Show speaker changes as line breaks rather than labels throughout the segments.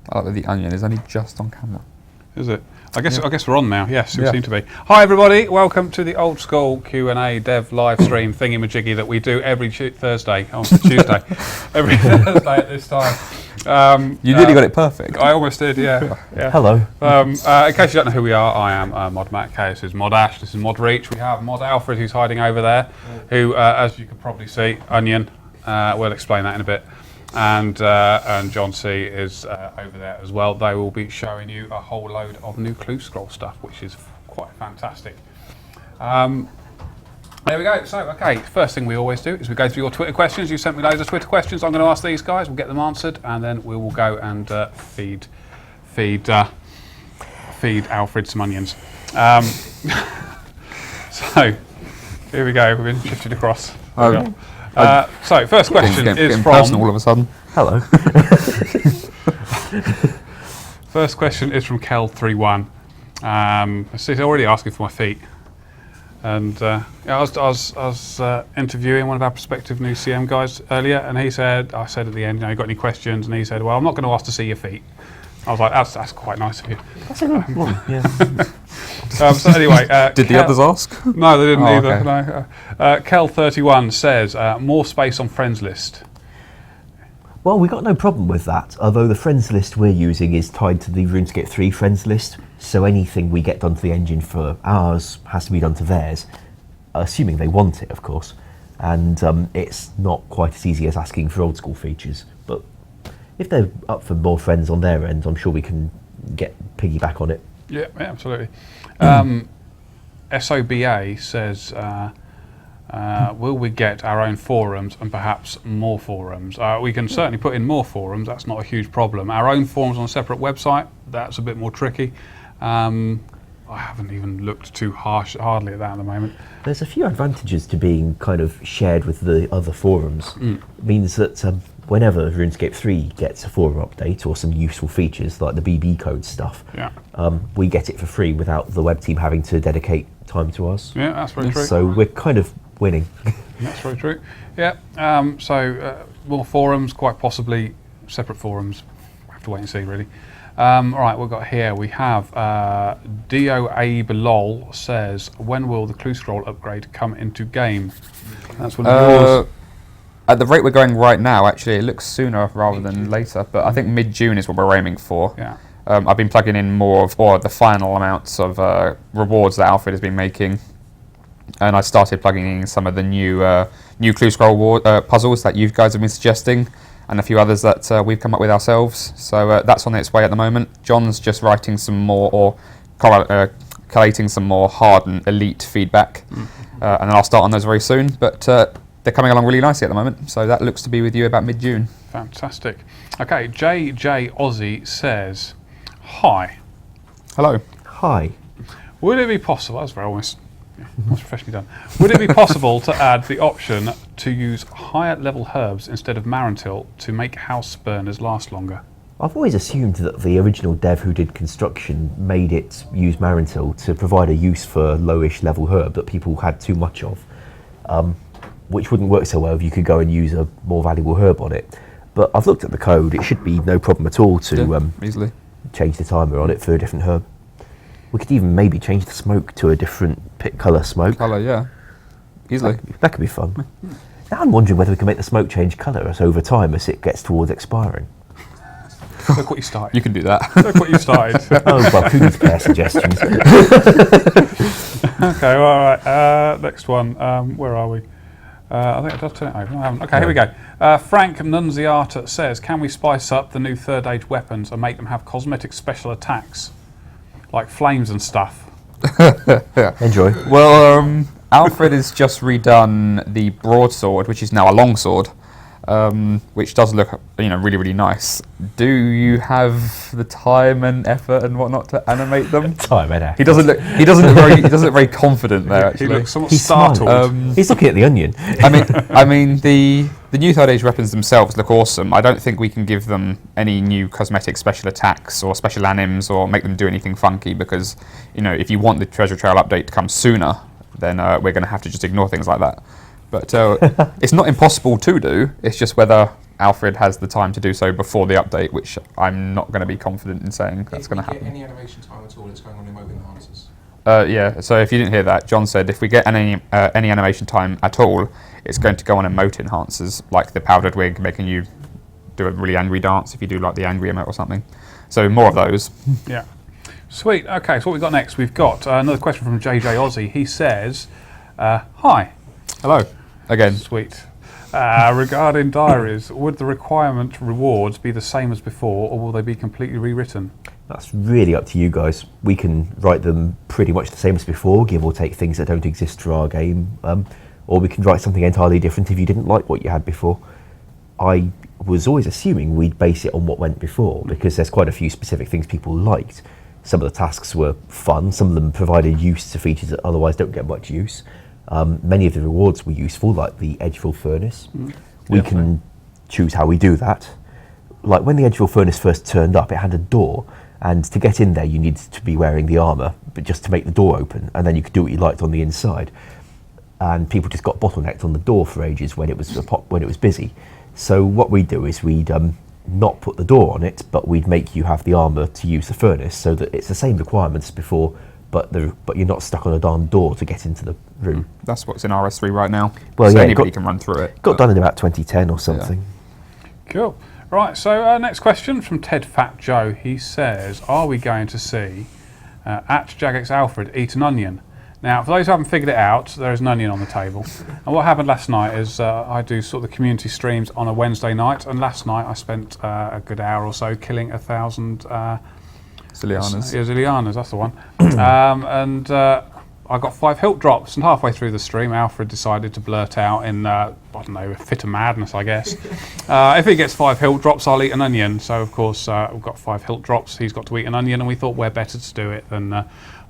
I like that the onion is only just on camera.
Is it? I guess we're on now. Yes, we seem to be. Hi everybody, welcome to the Old School Q&A Dev live stream thingy-majiggy that we do every Thursday. Oh, Tuesday. Every Thursday at this time.
You nearly got it perfect.
I almost did, yeah.
Hello.
In case you don't know who we are, I am Mod Matt K. This is Mod Ash. This is Mod Reach. We have Mod Alfred, who's hiding over there, who, as you can probably see, Onion. We'll explain that in a bit. And John C is over there as well. They will be showing you a whole load of new clue scroll stuff, which is quite fantastic. There we go. So, okay, first thing we always do is we go through your Twitter questions. You sent me loads of Twitter questions. I'm going to ask these guys. We'll get them answered, and then we will go and feed Alfred some onions. So, here we go. We've been shifted across. So, first question is from...
personal all of a sudden.
Hello.
First question is from Kel31. He's already asking for my feet. And I was interviewing one of our prospective new CM guys earlier, and I said at the end, you got any questions? And he said, well, I'm not going to ask to see your feet. I was like, that's quite nice of you.
That's a good one, yeah.
So anyway,
did the others ask?
No, they didn't either.
Okay.
No. Kel31 says more space on friends list.
Well, we got no problem with that, although the friends list we're using is tied to the RuneScape 3 friends list, so anything we get done to the engine for ours has to be done to theirs, assuming they want it, of course. And it's not quite as easy as asking for old school features, but if they're up for more friends on their end, I'm sure we can get piggyback on it.
Yeah, absolutely. SOBA says, will we get our own forums and perhaps more forums? We can certainly put in more forums, that's not a huge problem. Our own forums on a separate website, that's a bit more tricky. I haven't even looked too hardly at that at the moment.
There's a few advantages to being kind of shared with the other forums. It means that whenever RuneScape 3 gets a forum update or some useful features like the BB code stuff, we get it for free without the web team having to dedicate time to us.
Yeah, that's very true.
So we're kind of winning.
That's very true. Yeah, more forums, quite possibly separate forums. We'll have to wait and see, really. All right, we have DOA Belol says, when will the clue scroll upgrade come into game? That's one of yours.
At the rate we're going right now, actually, it looks sooner rather than later, but I think mid-June is what we're aiming for.
Yeah.
I've been plugging in more of the final amounts of rewards that Alfred has been making, and I started plugging in some of the new clue scroll puzzles that you guys have been suggesting, and a few others that we've come up with ourselves. So that's on its way at the moment. John's just writing some more, or collating some more hard and elite feedback, and then I'll start on those very soon. But they're coming along really nicely at the moment, so that looks to be with you about mid-June.
Fantastic. Okay, JJ Aussie says, hi.
Hello.
Hi.
Would it be possible, that's very almost professionally done, would it be possible to add the option to use higher level herbs instead of Marantil to make house burners last longer?
I've always assumed that the original dev who did construction made it use Marantil to provide a use for lowish level herb that people had too much of, which wouldn't work so well if you could go and use a more valuable herb on it. But I've looked at the code, it should be no problem at all to
easily
change the timer on it for a different herb. We could even maybe change the smoke to a different pick colour smoke.
Colour, yeah. Easily.
That could be fun. Now I'm wondering whether we can make the smoke change colour as over time as it gets towards expiring.
Look what you started.
You can do that.
Look what you started.
Oh, well, who needs pair suggestions?
Okay, well, all right. Next one. Where are we? I think I just turned it over. I haven't. Okay, here we go. Frank Nunziata says, can we spice up the new third age weapons and make them have cosmetic special attacks? Like flames and stuff.
Yeah.
Enjoy.
Well, Alfred has just redone the broadsword, which is now a longsword, which does look, really, really nice. Do you have the time and effort and whatnot to animate them?
Time and effort.
He doesn't look very confident there. Actually,
he looks somewhat startled.
He's looking at the onion.
I mean, the new third age weapons themselves look awesome. I don't think we can give them any new cosmetic special attacks or special anims or make them do anything funky because, if you want the treasure trail update to come sooner, then we're going to have to just ignore things like that. But it's not impossible to do. It's just whether Alfred has the time to do so before the update, which I'm not going to be confident in saying that's going to happen.
Any animation time at all, it's going on remote enhancers.
Yeah, so if you didn't hear that, John said if we get any animation time at all, it's going to go on emote enhancers, like the powdered wig, making you do a really angry dance if you do like the angry emote or something. So more of those.
Yeah. Sweet. Okay, so what we've got next? We've got another question from JJ Aussie. He says, hi.
Hello. Again.
Sweet. Regarding diaries, would the requirement rewards be the same as before, or will they be completely rewritten?
That's really up to you guys. We can write them pretty much the same as before, give or take things that don't exist for our game, or we can write something entirely different if you didn't like what you had before. I was always assuming we'd base it on what went before, because there's quite a few specific things people liked. Some of the tasks were fun, some of them provided use to features that otherwise don't get much use. Many of the rewards were useful, like the Edgeville Furnace. We can choose how we do that. Like when the Edgeville Furnace first turned up, it had a door, and to get in there you needed to be wearing the armour, but just to make the door open, and then you could do what you liked on the inside. And people just got bottlenecked on the door for ages when it was busy. So what we'd do is we'd not put the door on it, but we'd make you have the armour to use the furnace, so that it's the same requirements before, but you're not stuck on a darn door to get into the room.
That's what's in RS3 right now.
Well,
so
yeah,
anybody can run through it.
Got done in about 2010 or something.
Cool. Right, so next question from Ted Fat Joe. He says, are we going to see at Jagex Alfred eat an onion? Now, for those who haven't figured it out, there is an onion on the table. And what happened last night is I do sort of the community streams on a Wednesday night, and last night I spent a good hour or so killing 1,000
Zillianas.
Yeah, Zillianas, that's the one. And I got 5 hilt drops, and halfway through the stream, Alfred decided to blurt out in, I don't know, a fit of madness, I guess. If he gets 5 hilt drops, I'll eat an onion. So, of course, we've got 5 hilt drops. He's got to eat an onion, and we thought where better to do it than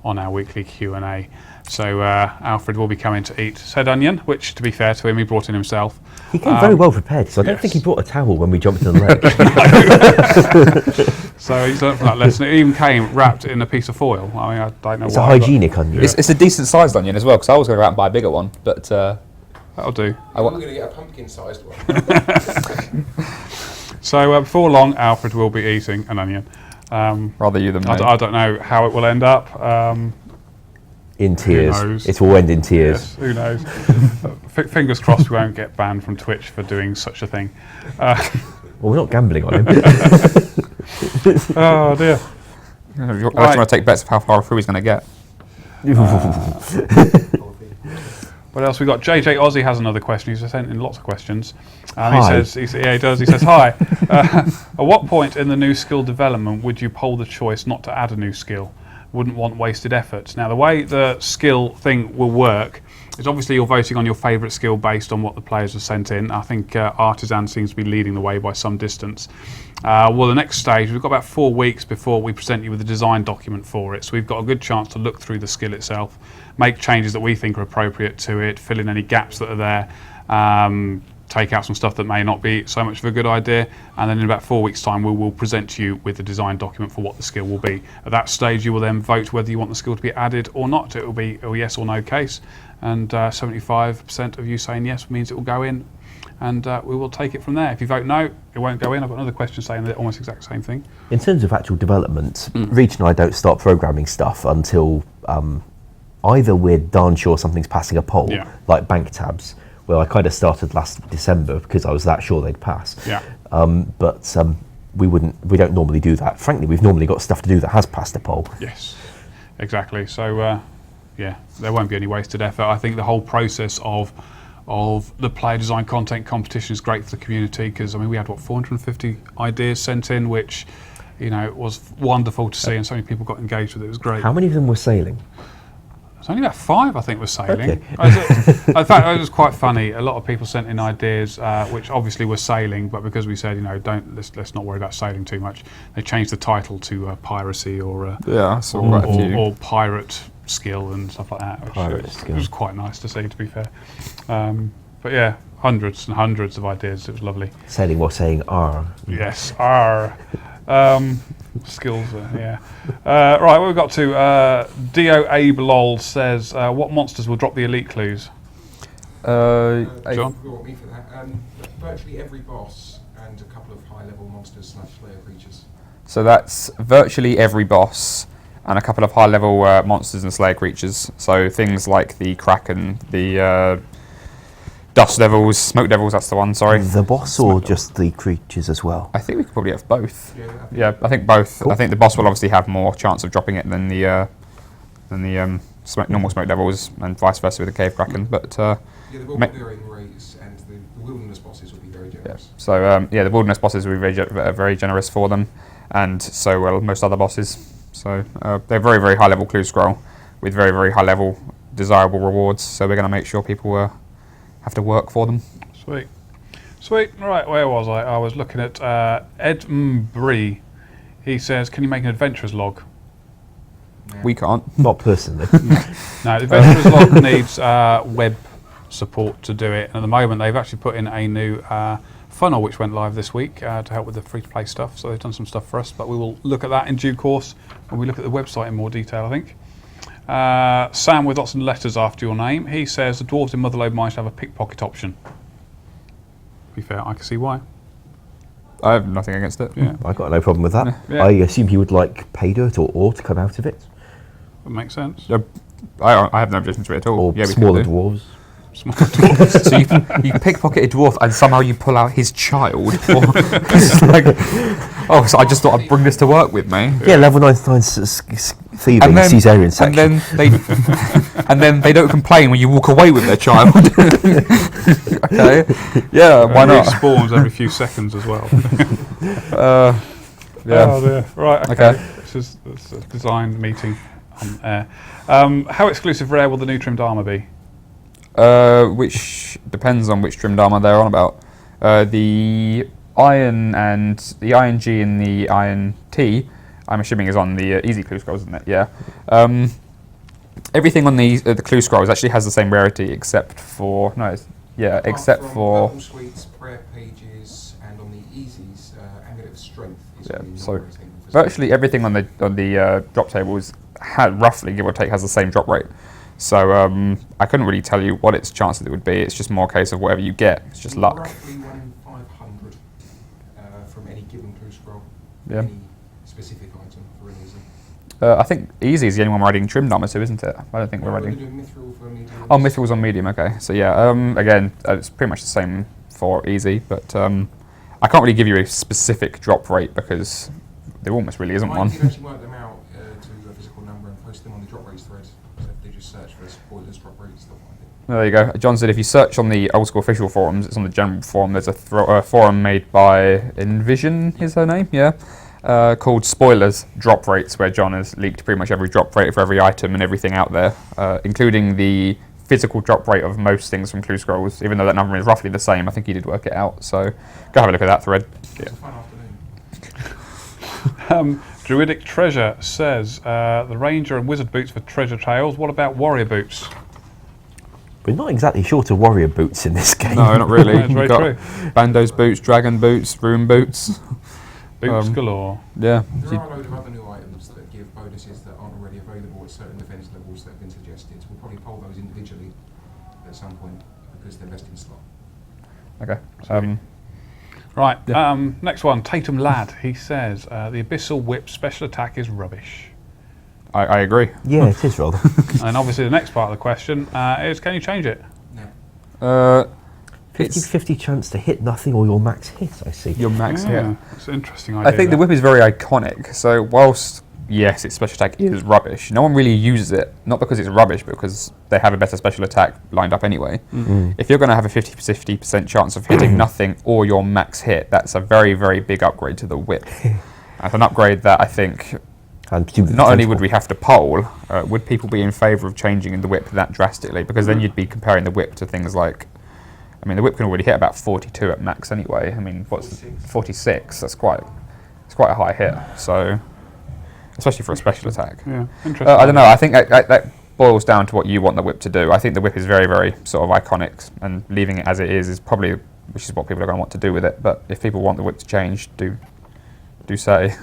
on our weekly Q&A. So Alfred will be coming to eat said onion, which, to be fair to him, he brought in himself.
He came very well prepared, so I don't think he brought a towel when we jumped in the lake.
So he's learned from that lesson. It even came wrapped in a piece of foil. I mean, I don't know
It's
why.
a hygienic onion.
It's a decent sized onion as well, because I was going to go out and buy a bigger one, but
That'll do.
We're going to get a pumpkin-sized one.
So before long, Alfred will be eating an onion.
rather you than me.
I don't know how it will end up.
In tears.
knows?
It will end in tears.
Yes, who knows? Fingers crossed we won't get banned from Twitch for doing such a thing.
Well, we're not gambling on him.
Oh dear.
I want to take bets of how far through he's going to get.
What else we got? JJ Aussie has another question. He's sent in lots of questions.
Hi.
He says, yeah, he does. He says, hi. At what point in the new skill development would you poll the choice not to add a new skill? Wouldn't want wasted effort. Now, the way the skill thing will work is obviously you're voting on your favourite skill based on what the players have sent in. I think Artisan seems to be leading the way by some distance. Well, the next stage, we've got about 4 weeks before we present you with a design document for it. So we've got a good chance to look through the skill itself, make changes that we think are appropriate to it, fill in any gaps that are there, take out some stuff that may not be so much of a good idea, and then in about 4 weeks' time we will present to you with the design document for what the skill will be. At that stage you will then vote whether you want the skill to be added or not. It will be a yes or no case, and 75% of you saying yes means it will go in, and we will take it from there. If you vote no, it won't go in. I've got another question saying the almost exact same thing.
In terms of actual development, Reach and I don't start programming stuff until either we're darn sure something's passing a poll, like bank tabs. Well, I kind of started last December because I was that sure they'd pass.
Yeah.
But we don't normally do that. Frankly, we've normally got stuff to do that has passed a poll.
Yes, exactly. So, yeah, there won't be any wasted effort. I think the whole process of the player design content competition is great for the community because, I mean, we had, 450 ideas sent in, which, you know, was wonderful to see, and so many people got engaged with it. It was great.
How many of them were sailing?
It's only about 5, I think, was sailing.
Okay.
In fact, it was quite funny. A lot of people sent in ideas, which obviously were sailing, but because we said, you know, let's not worry about sailing too much, they changed the title to piracy or pirate skill and stuff like that, which was quite nice to see, to be fair. But yeah, hundreds and hundreds of ideas. It was lovely.
Sailing while saying R.
Yes, R. Skills, yeah. Right, what we've got to, Dio Abe Lol says, what monsters will drop the elite clues? John?
You want me for that? Virtually every boss and a couple of high-level monsters / slayer creatures.
So that's virtually every boss and a couple of high-level monsters and slayer creatures. So things like the Kraken, the Dust Devils, Smoke Devils, that's the one, sorry.
The boss or just the creatures as well?
I think we could probably have both.
Yeah,
I think both.
Cool.
I think the boss will obviously have more chance of dropping it than the normal Smoke Devils, and vice versa with the Cave Kraken. But
yeah, they've all got varying rates, and the wilderness bosses will be very generous.
yeah. So the wilderness bosses will be very generous for them, and so will most other bosses. So they're very, very high level clue scroll with very, very high level desirable rewards. So we're going to make sure people have to work for them.
Sweet. Right, where was I? I was looking at Ed Bree. He says, can you make an adventurer's log?
We can't.
Not personally.
No, the adventurer's log needs web support to do it. And at the moment, they've actually put in a new funnel which went live this week to help with the free-to-play stuff. So they've done some stuff for us, but we will look at that in due course when we look at the website in more detail, I think. Sam with lots of letters after your name. He says the dwarves in Motherlode Mines have a pickpocket option. To be fair, I can see why.
I have nothing against it.
Yeah,
I've got no problem with that.
Yeah.
I assume he would like pay dirt or ore to come out of it,
that makes sense.
I have no objection to it at all.
or
Yeah, we
smaller
could do.
dwarves.
So you pickpocket a dwarf and somehow you pull out his child. It's like, oh, so I just thought I'd bring this to work with me.
Yeah, level 99 thieving, Caesarean section.
And then they don't complain when you walk away with their child. Okay, yeah, why not?
Respawns every few seconds as well.
Yeah.
Oh dear. Right, okay. This is a design meeting on air. How exclusive rare will the new trimmed armour be?
Which depends on which trimmed armour they're on about. The Iron and the Iron G and the Iron T, I'm assuming is on the easy clue scrolls, isn't it? Yeah. Everything on the clue scrolls actually has the same rarity except for except for
Battle suites, prayer pages, and on the easies, Amulet of Strength is
Yeah,
the
so
non-rating for
virtually everything on the drop tables roughly, give or take, has the same drop rate. So I couldn't really tell you what its chances it would be. It's just more a case of whatever you get. It's just luck.
Roughly 1 in 500 from any given clue scroll.
Yeah.
Any specific item for an easy.
I think easy is the only one we're adding trimmed armor to, isn't it? I don't think we're
We're
adding.
doing Mithril for medium.
Oh, Mithril was on medium. Okay, so yeah. Again, it's pretty much the same for easy, but I can't really give you a specific drop rate because there almost really isn't
I
one.
did actually work them out to a physical number and post them on the drop rates thread. So if they just search for spoilers, drop rates, they'll find it.
There you go. John said if you search on the Old School official forums, it's on the general forum. There's a forum made by Envision, is her name, yeah, called Spoilers Drop Rates, where John has leaked pretty much every drop rate for every item and everything out there, including the physical drop rate of most things from Clue Scrolls. Even though that number is roughly the same, I think he did work it out. So go have a look at that thread.
It's a fun afternoon.
Druidic Treasure says the Ranger and Wizard boots for treasure trails. What about Warrior boots?
We're not exactly short of warrior boots in this game.
No, not really.
That's very
You've got
true.
Bando's boots, Dragon boots, Rune boots.
Boots galore.
Yeah.
There are a load of other new items that give bonuses that aren't already available at certain defence levels that have been suggested. We'll probably poll those individually at some point because they're best in slot.
Okay.
Right,
Yeah.
next one, Tatum Ladd. He says the Abyssal Whip special attack is rubbish.
I agree.
Yeah, it is rather.
And obviously the next part of the question is, can you change it?
No.
50-50 chance to hit nothing or your max hit, I see.
Your max hit.
It's an interesting idea.
I think the whip is very iconic. So whilst yes, its special attack is rubbish, no one really uses it. Not because it's rubbish, but because they have a better special attack lined up anyway. If you're going to have a 50% chance of hitting nothing or your max hit, that's a very, very big upgrade to the whip. That's an upgrade that I think
And
not only would we have to poll, would people be in favour of changing the whip that drastically? Because then you'd be comparing the whip to things like, I mean, the whip can already hit about 42 at max anyway. I mean, what's 46? That's quite a high hit. So, especially for a special attack.
Yeah, interesting.
I don't know. I think that boils down to what you want the whip to do. I think the whip is very, very sort of iconic, and leaving it as it is probably, which is what people are going to want to do with it. But if people want the whip to change, do say.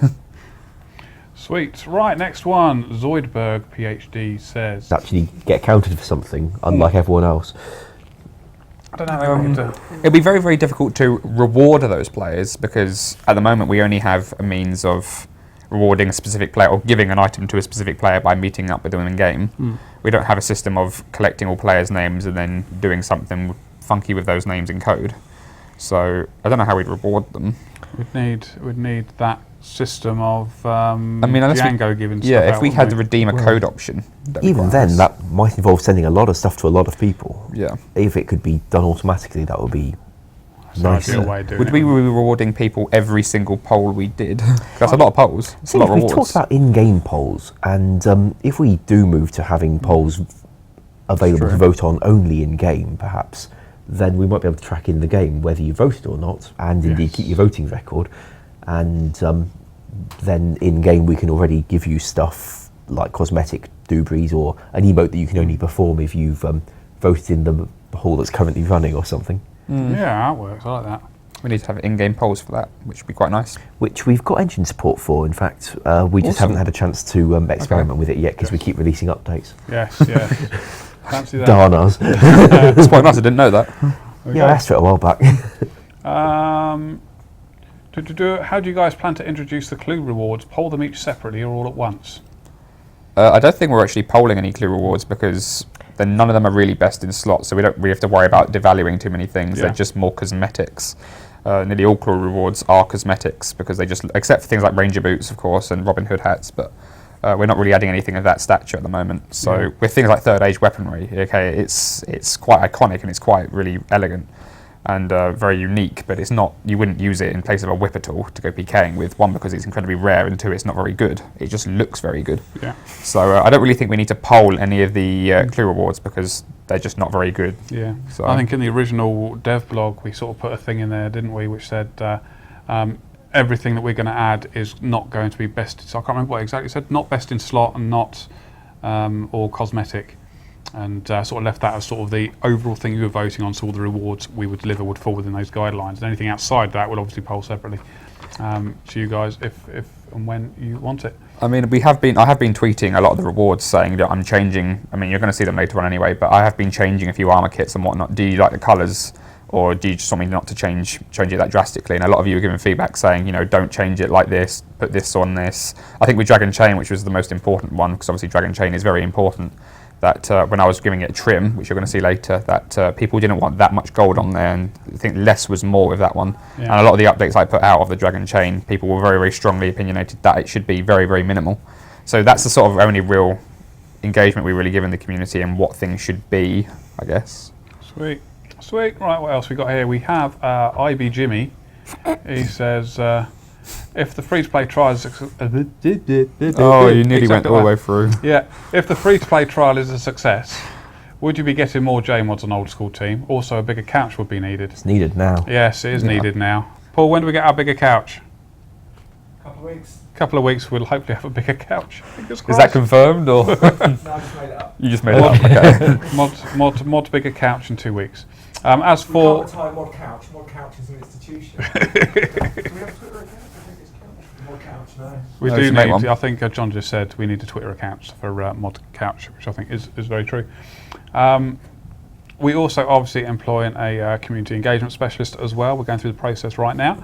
Sweet. Right, next one. Zoidberg, PhD, says...
actually get counted for something, unlike everyone else.
don't know.
It'd be very, very difficult to reward those players because at the moment we only have a means of rewarding a specific player or giving an item to a specific player by meeting up with them in game. We don't have a system of collecting all players' names and then doing something funky with those names in code. So I don't know how we'd reward them.
We'd need that system of
unless
Django giving stuff
if
out,
we had the
wouldn't
redeem a code option.
Even then, that might involve sending a lot of stuff to a lot of people.
Yeah.
If it could be done automatically, that would be nice.
Ideal way of doing
Would
it,
we be
wouldn't
rewarding people every single poll we did? That's a lot of polls. It's a lot of
We
rewards.
talked about in-game polls, and if we do move to having polls available to vote on only in-game, perhaps, then we might be able to track in the game whether you voted or not, and indeed keep your voting record. And then in-game we can already give you stuff like cosmetic doobries or an emote that you can only perform if you've voted in the hall that's currently running or something.
Yeah, that works. I like that.
We need to have in-game polls for that, which would be quite nice.
Which we've got engine support for, in fact. We just haven't had a chance to experiment with it yet because we keep releasing updates.
Yes. Fancy that.
Darn us.
It's quite nice, I didn't know that.
Okay.
Yeah, I asked for it a while back.
How do you guys plan to introduce the clue rewards? Poll them each separately or all at once?
I don't think we're actually polling any clue rewards because then none of them are really best in slots, so we don't really have to worry about devaluing too many things.
Yeah.
They're just more cosmetics. Nearly all clue rewards are cosmetics because they just, except for things like Ranger boots, of course, and Robin Hood hats, but we're not really adding anything of that stature at the moment. So with things like Third Age weaponry, okay, it's quite iconic and it's quite really elegant and very unique, but it's not, you wouldn't use it in place of a whip at all to go PKing with, one, because it's incredibly rare, and two, it's not very good. It just looks very good.
Yeah.
So I don't really think we need to poll any of the clue rewards because they're just not very good.
Yeah.
So
I think in the original dev blog we sort of put a thing in there, didn't we, which said everything that we're going to add is not going to be best. So I can't remember what exactly it said. Not best in slot and not all cosmetic. And sort of left that as sort of the overall thing you were voting on, so all the rewards we would deliver would fall within those guidelines. And anything outside that will obviously poll separately to you guys if and when you want it.
I mean, I have been tweeting a lot of the rewards saying that I'm changing. I mean, you're going to see them later on anyway, but I have been changing a few armor kits and whatnot. Do you like the colours, or do you just want me not to change it that drastically? And a lot of you are giving feedback saying, don't change it like this, put this on this. I think with Dragon Chain, which was the most important one, because obviously Dragon Chain is very important, that when I was giving it trim, which you're going to see later, that people didn't want that much gold on there, and I think less was more with that one.
Yeah.
And a lot of the updates I put out of the Dragon Chain, people were very, very strongly opinionated that it should be very, very minimal. So that's the sort of only real engagement we really give in the community and what things should be, I guess.
Sweet. Right, what else we got here? We have IB Jimmy. He says, if the free-to-play trial is
Oh, you nearly went all the way through.
Yeah, if the free-to-play trial is a success, would you be getting more JMods on Old School team? Also, a bigger couch would be needed.
It's needed now.
Yes, it is needed now. Paul, when do we get our bigger couch?
Couple of weeks.
We'll hopefully have a bigger couch. Fingers
Is
crossed.
that confirmed, or
No, I just made it up.
you just made it up? Okay.
Mod bigger couch in 2 weeks. As for
We can't retire Mod Couch is an institution. Do we have a Twitter account? I think it's Mod Couch, no.
we
No,
do
just make
need,
one.
I think John just said we need a Twitter account for Mod Couch, which I think is very true. We also obviously employing a community engagement specialist as well. We're going through the process right now.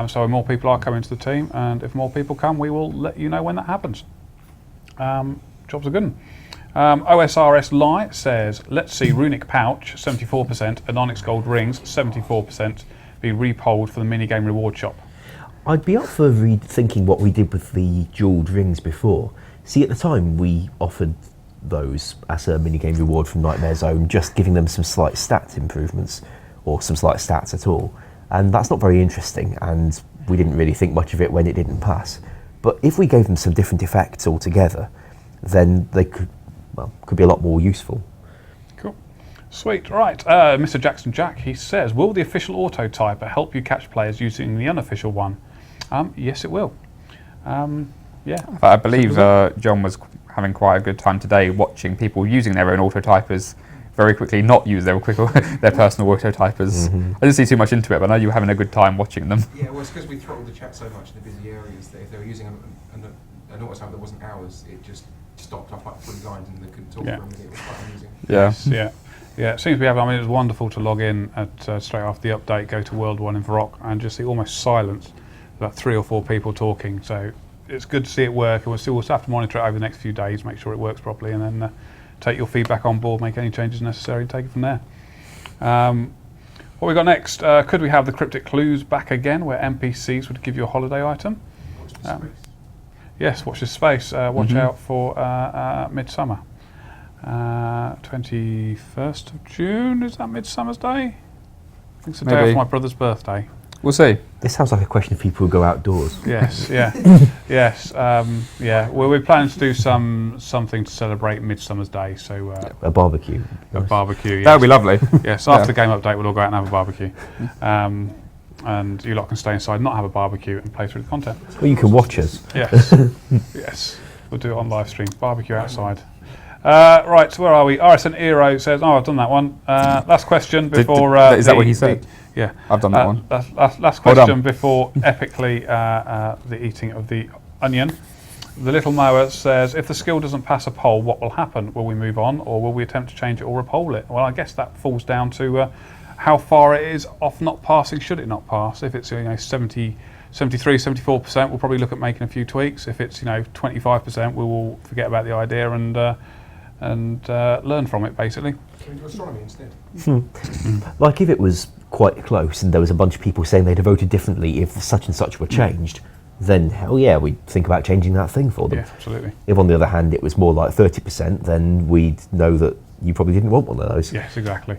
So more people are coming to the team, and if more people come, we will let you know when that happens. Jobs are good. OSRS Lie says, let's see Runic Pouch, 74%, and Onyx Gold Rings, 74%, be repolled for the minigame reward shop.
I'd be up for rethinking what we did with the jewelled rings before. See, at the time we offered those as a minigame reward from Nightmare Zone, just giving them some slight stats improvements, or some slight stats at all. And that's not very interesting, and we didn't really think much of it when it didn't pass. But if we gave them some different effects altogether, then they could be a lot more useful.
Cool. Sweet. Right. Mr. Jackson Jack, he says, will the official auto typer help you catch players using the unofficial one? Yes, it will. Yeah.
I believe John was having quite a good time today watching people using their own auto typers very quickly not use their personal auto typers. I didn't see too much into it, but I know you were having a good time watching them.
Yeah, well, it's because we throttled the chat so much in the busy areas that if they were using an auto type that wasn't ours, it just stopped up like 3 lines and they couldn't talk for a minute. It was quite amusing.
Yeah.
Yeah. Yeah, it seems to be happening. I mean, it was wonderful to log in at straight after the update, go to World 1 in Varrock, and just see almost silence, about 3 or 4 people talking. So it's good to see it work, and we'll have to monitor it over the next few days, make sure it works properly, and then take your feedback on board, make any changes necessary, and take it from there. What we got next? Could we have the cryptic clues back again, where NPCs would give you a holiday item? Yes, watch this space. Watch out for Midsummer. 21st of June, is that Midsummer's Day? I think it's the day
Maybe.
of my brother's birthday.
We'll see.
This sounds like a question of people who go outdoors.
Yes, yeah, yes, yeah. Well, we're planning to do something to celebrate Midsummer's Day, so
A barbecue.
a barbecue. Yes.
That would be lovely.
Yes, after the game update, we'll all go out and have a barbecue, and you lot can stay inside, not have a barbecue, and play through the content.
Well, you can watch us.
Yes, yes, we'll do it on live stream. Barbecue outside. Right, so where are we? RSN Eero says, "Oh, I've done that one." Last question before.
Is that what he said?
Yeah,
I've done that one.
Last question before epically the eating of the onion. The little mower says, "If the skill doesn't pass a poll, what will happen? Will we move on, or will we attempt to change it or repoll it?" Well, I guess that falls down to how far it is off not passing. Should it not pass? If it's 70, 73, 74%, we'll probably look at making a few tweaks. If it's 25%, we will forget about the idea and learn from it, basically.
Can we do astronomy instead?
Like if it was quite close and there was a bunch of people saying they'd have voted differently if such and such were changed, then hell yeah, we'd think about changing that thing for them.
Yeah, absolutely.
If on the other hand it was more like 30%, then we'd know that you probably didn't want one of those.
Yes, exactly.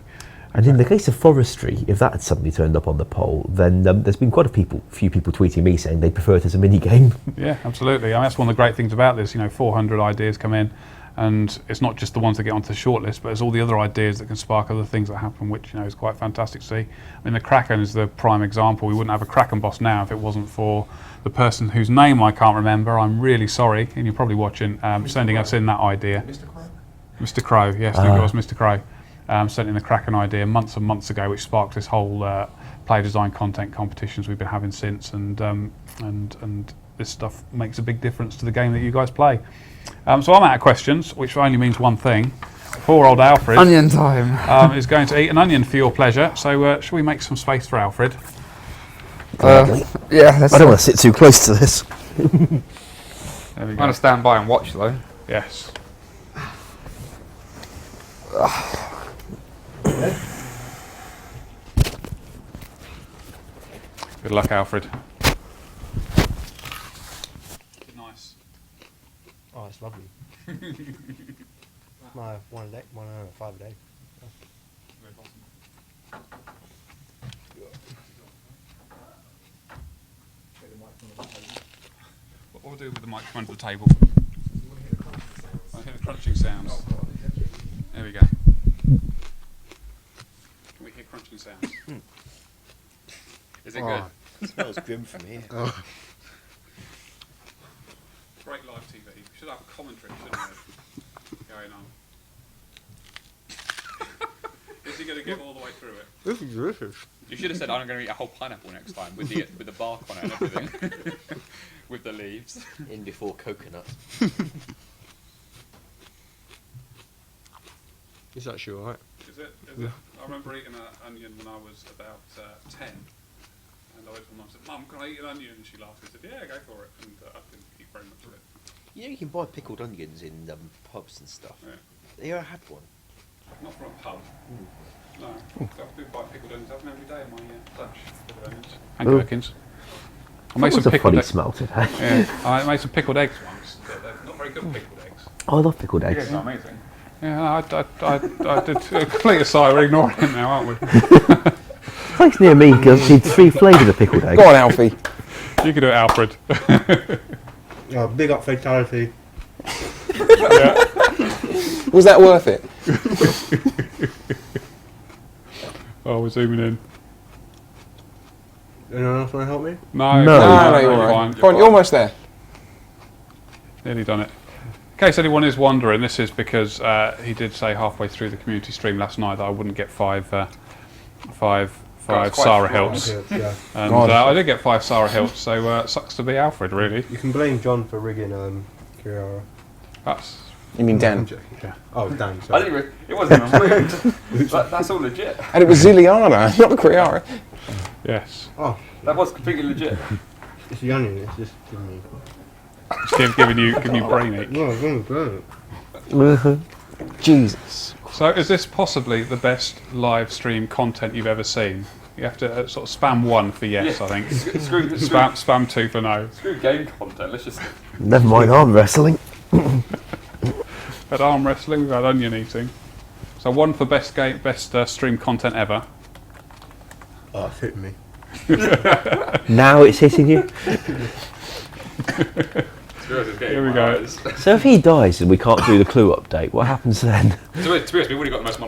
And in the case of forestry, if that had suddenly turned up on the poll, then there's been quite a few people tweeting me saying they prefer it as a mini game.
Yeah, absolutely. I mean, that's one of the great things about this. 400 ideas come in, and it's not just the ones that get onto the shortlist, but it's all the other ideas that can spark other things that happen, which is quite fantastic to see. I mean, the Kraken is the prime example. We wouldn't have a Kraken boss now if it wasn't for the person whose name I can't remember. I'm really sorry, and you're probably watching, sending us in that idea.
Mr. Crow?
Mr. Crow, yes, I think it was Mr. Crow. Sent in the Kraken idea months and months ago, which sparked this whole play design content competitions we've been having since, and this stuff makes a big difference to the game that you guys play. So I'm out of questions, which only means one thing. Poor old Alfred
Onion time.
is going to eat an onion for your pleasure. So shall we make some space for Alfred?
Yeah,
I don't want to sit too close to this.
There we
I'm
go.
going to stand by and watch though.
Yes. Good luck, Alfred. Nice.
Oh, it's lovely. My one a day, 5 a day.
What we'll do with the microphone to the table. I hear the crunching sounds. There we go. Can we hear crunching sounds? Is it good?
It smells grim from here.
Great live TV. We should have a commentary, shouldn't we? Going on. Is he going to get all the way through it?
This is delicious.
You should have said, I'm going to eat a whole pineapple next time with the bark on it and everything. With the leaves.
In before coconut. It's actually alright.
Is it? I remember eating an onion when I was about 10. And I went to my mum and said, "Mum, can I eat an onion?" And she laughed and said, "Yeah, go for it." And I didn't eat very much of it.
You know you can buy pickled onions in pubs and stuff.
Yeah.
Have you ever had one?
Not from a pub. No. I do buy pickled onions. I have them every day in my lunch. Pickled onions. And
Oh.
gherkins. I
That
made some
was a
pickled
funny
eggs.
smell today.
Yeah, I made some pickled eggs once. But they're not very good pickled eggs.
Oh, I love pickled eggs.
Yeah, amazing. Yeah, I did complete aside. We're ignoring it now, aren't we?
Place near me because need 3 flavours of pickled eggs.
Go on, Alfie.
You can do it, Alfred.
Oh, big up fatality.
Yeah.
Was that worth it?
Oh, we're zooming in.
Anyone else want to help me?
No,
No.
No, you're
you're
all right.
fine.
Come on, you're almost there.
Nearly done it. In case anyone is wondering, this is because he did say halfway through the community stream last night that I wouldn't get five
quite
Sarah
far.
Hilts.
Yeah.
And
God.
I did get 5 Sarah Hilts, so sucks to be Alfred, really.
You can blame John for rigging Kirara.
That's
You mean Dan?
Yeah. Oh, Dan.
I
Sorry.
didn't even, it wasn't even rude. That's all legit.
And it was Ziliana, not Kriara.
Yes.
Oh,
That was completely legit.
it's the onion. It's just giving me.
It's giving you brain ache.
No, it's going to burn.
Jesus.
So is this possibly the best live stream content you've ever seen? You have to sort of spam 1 for yes,
Yeah.
I think.
Screw
Spam 2 for no.
game content. Let's just.
Never mind arm wrestling.
Had arm wrestling, we've had onion eating. So 1 for best stream content ever.
Oh, it's hitting me.
Now it's hitting you.
Here we go.
So if he dies and we can't do the clue update, what happens then?
To be honest, we've already got most of the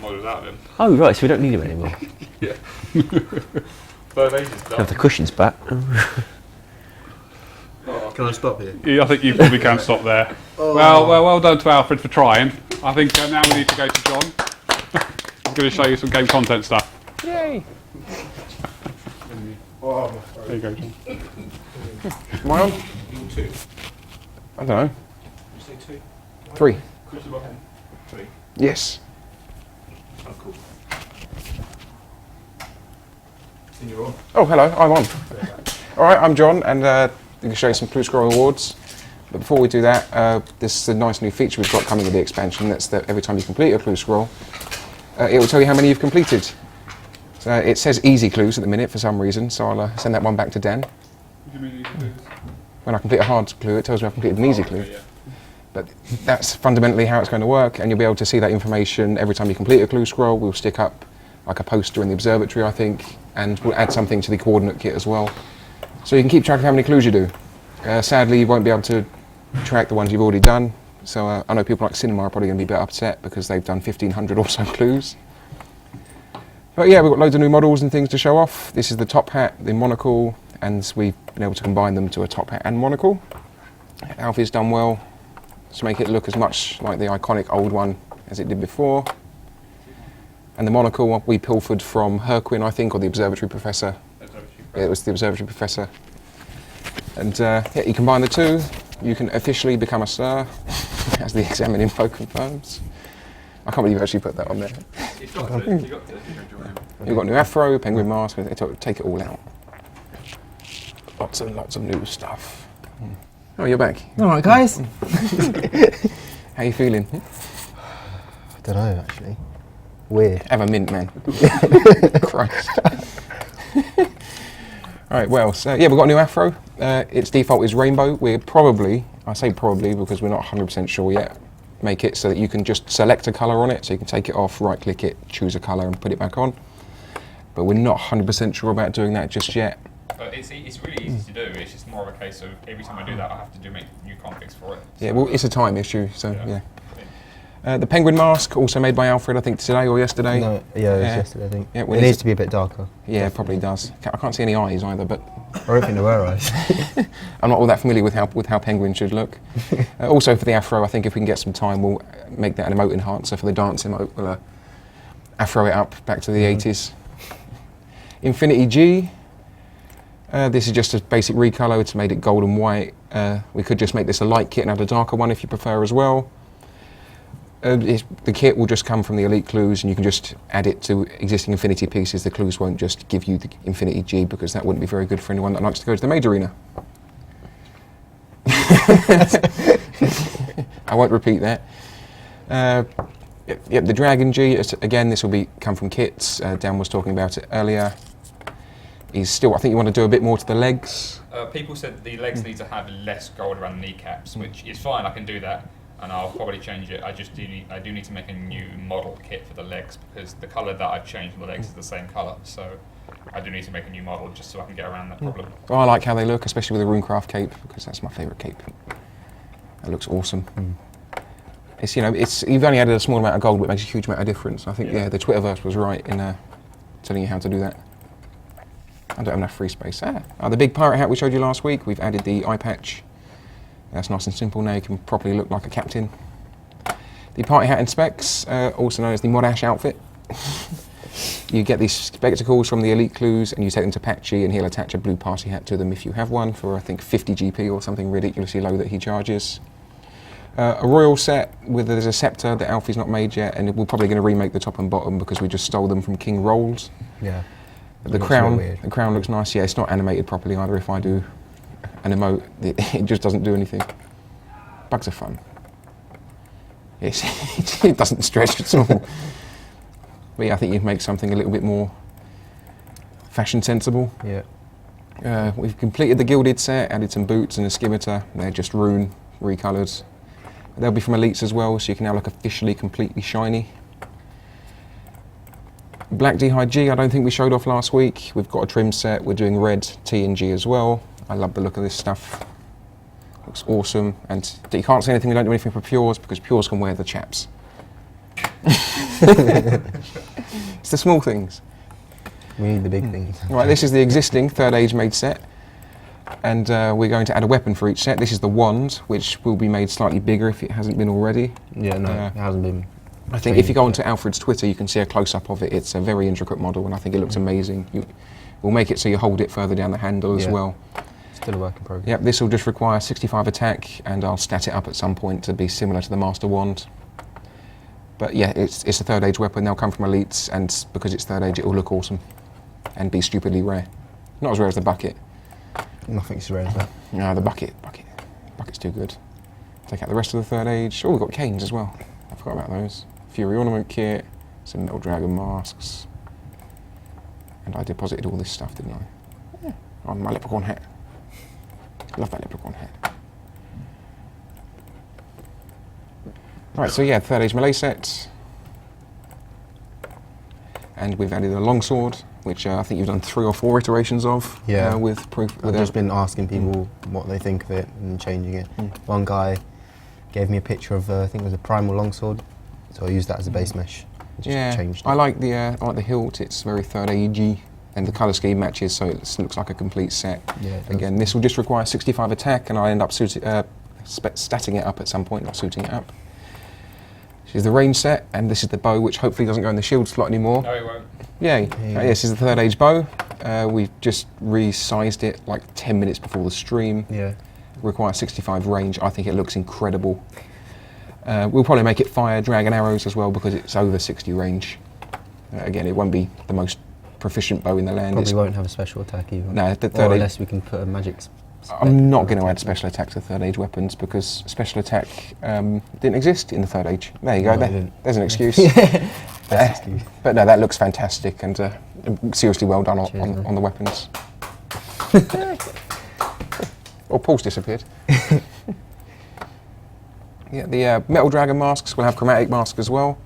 models out of him.
Oh right, so we don't need him anymore.
Yeah. 5 ages done.
Have the cushions back.
Can I stop here?
Yeah, I think you probably can stop there. Well done to Alfred for trying. I think now we need to go to John. I'm going to show you some game content stuff.
Yay.
There you go, John.
Am I on? I don't know. 3. Yes.
Oh, cool. And you're on.
Oh, hello, I'm on. Alright, I'm John, and I'm going to show you some Clue Scroll awards. But before we do that, this is a nice new feature we've got coming with the expansion. That's that every time you complete a Clue Scroll, it will tell you how many you've completed. So it says easy clues at the minute for some reason, so I'll send that one back to Dan.
What do you mean easy clues?
When I complete a hard clue, it tells me I've completed an easy clue. But that's fundamentally how it's going to work, and you'll be able to see that information every time you complete a Clue Scroll. We'll stick up like a poster in the observatory, I think, and we'll add something to the coordinate kit as well. So you can keep track of how many clues you do. Sadly, you won't be able to track the ones you've already done, so I know people like Cinema are probably going to be a bit upset because they've done 1,500 or so clues. But yeah, we've got loads of new models and things to show off. This is the top hat, the monocle, and we've been able to combine them to a top hat and monocle. Alfie's done well to make it look as much like the iconic old one as it did before. And the monocle we pilfered from Herquin, I think, or the observatory professor. Yeah, it was the observatory professor. And yeah, you combine the two, you can officially become a sir, as the examine info confirms. I can't believe you actually put that on there.
You've got to.
You've got a new afro, penguin mask, take it all out. Lots of new stuff. Oh, you're back.
All right, guys.
How you feeling?
I don't know, actually. Weird.
Have a mint, man. Christ. Alright, well, so yeah, we've got a new afro. Its default is rainbow. We're probably, I say probably because we're not 100% sure yet, make it so that you can just select a colour on it, so you can take it off, right click it, choose a colour and put it back on. But we're not 100% sure about doing that just yet.
But it's really easy to do. It's just more of a case of every time I do that, I have to make new configs for it.
Yeah, well, it's a time issue, so yeah. The penguin mask, also made by Alfred, I think today or yesterday.
No, yeah, it was yesterday, I think.
Yeah,
it needs to be a bit darker.
Yeah, it probably does. I can't see any eyes either, but
I don't think there were eyes.
I'm not all that familiar with how penguins should look. Also for the afro, I think if we can get some time, we'll make that an emote enhancer for the dance emote. We'll afro it up back to the 80s. Infinity G. This is just a basic recolor. It's made it gold and white. We could just make this a light kit and add a darker one if you prefer as well. The kit will just come from the elite clues, and you can just add it to existing infinity pieces. The clues won't just give you the infinity G, because that wouldn't be very good for anyone that likes to go to the maid arena. I won't repeat that. Yep, the Dragon G, again, this will come from kits. Dan was talking about it earlier. I think you want to do a bit more to the legs.
People said the legs need to have less gold around the kneecaps, which is fine, I can do that. And I'll probably change it. I do need to make a new model kit for the legs, because the colour that I've changed for the legs is the same colour. So I do need to make a new model just so I can get around that problem.
Well, I like how they look, especially with the RuneCraft cape, because that's my favourite cape. That looks awesome. It's you've only added a small amount of gold, but it makes a huge amount of difference. I think the Twitterverse was right in telling you how to do that. I don't have enough free space. The big pirate hat we showed you last week, we've added the eye patch. That's nice and simple now, you can properly look like a captain. The party hat and specs, also known as the Modash outfit. You get these spectacles from the elite clues and you take them to Patchy and he'll attach a blue party hat to them if you have one for I think 50 GP or something ridiculously low that he charges. A royal set with there's a scepter that Alfie's not made yet, and we're probably going to remake the top and bottom because we just stole them from King Rolls.
Yeah.
The
Looks a bit
crown,
weird.
the crown looks nice. Yeah, it's not animated properly either. If I do an emote, it just doesn't do anything. Bugs are fun. It doesn't stretch at all. But yeah, I think you'd make something a little bit more fashion sensible.
Yeah.
We've completed the gilded set, added some boots and a scimitar. They're just rune, recoloured. They'll be from Elites as well, so you can now look officially completely shiny. Black D-High G, I don't think we showed off last week. We've got a trim set, we're doing red T and G as well. I love the look of this stuff. Looks awesome, and you can't say anything, we don't do anything for Pures, because Pures can wear the chaps. It's the small things.
We need the big things.
Right, this is the existing 3rd Age made set, and we're going to add a weapon for each set. This is the wand, which will be made slightly bigger if it hasn't been already.
Yeah, no, it hasn't been.
I think if you go onto Alfred's Twitter, you can see a close-up of it. It's a very intricate model, and I think it looks amazing. We'll make it so you hold it further down the handle as well.
Still a work in progress.
Yep, this will just require 65 attack, and I'll stat it up at some point to be similar to the Master Wand. But yeah, it's a 3rd Age weapon. They'll come from Elites, and because it's 3rd Age, it will look awesome and be stupidly rare. Not as rare as the bucket.
Nothing's as rare as that.
No, the bucket's too good. Take out the rest of the 3rd Age. Oh, we've got canes as well. I forgot about those. Fury Ornament Kit, some Metal Dragon masks. And I deposited all this stuff, didn't I? Yeah. Oh, my leprechaun hat. Love that leprechaun hat. Right, so yeah, 3rd Age melee set. And we've added a longsword, which I think you've done 3 or 4 iterations of.
Yeah.
With proof.
I've just been asking people what they think of it and changing it. One guy gave me a picture of, I think it was a primal longsword, so I used that as a base mesh. Just changed it.
I like the hilt. It's very 3rd Age, and the colour scheme matches, so it looks like a complete set.
Yeah,
Again, this will just require 65 attack, and I end up statting it up at some point, not suiting it up. This is the range set, and this is the bow, which hopefully doesn't go in the shield slot anymore.
No, it won't.
Yay. This is the 3rd Age bow. We've just resized it like 10 minutes before the stream.
Yeah.
Requires 65 range. I think it looks incredible. We'll probably make it fire, dragon arrows as well, because it's over 60 range. Again, it won't be the most proficient bow in the land.
Probably won't have a special attack either.
No, the 3rd
or
Age.
unless we can put a magic
I'm not going to add special attack to 3rd Age weapons because special attack didn't exist in the 3rd Age. There you go. There's an excuse. But no, that looks fantastic and seriously well done on the weapons. Oh, Paul's disappeared. Yeah, the Metal Dragon masks will have chromatic masks as well.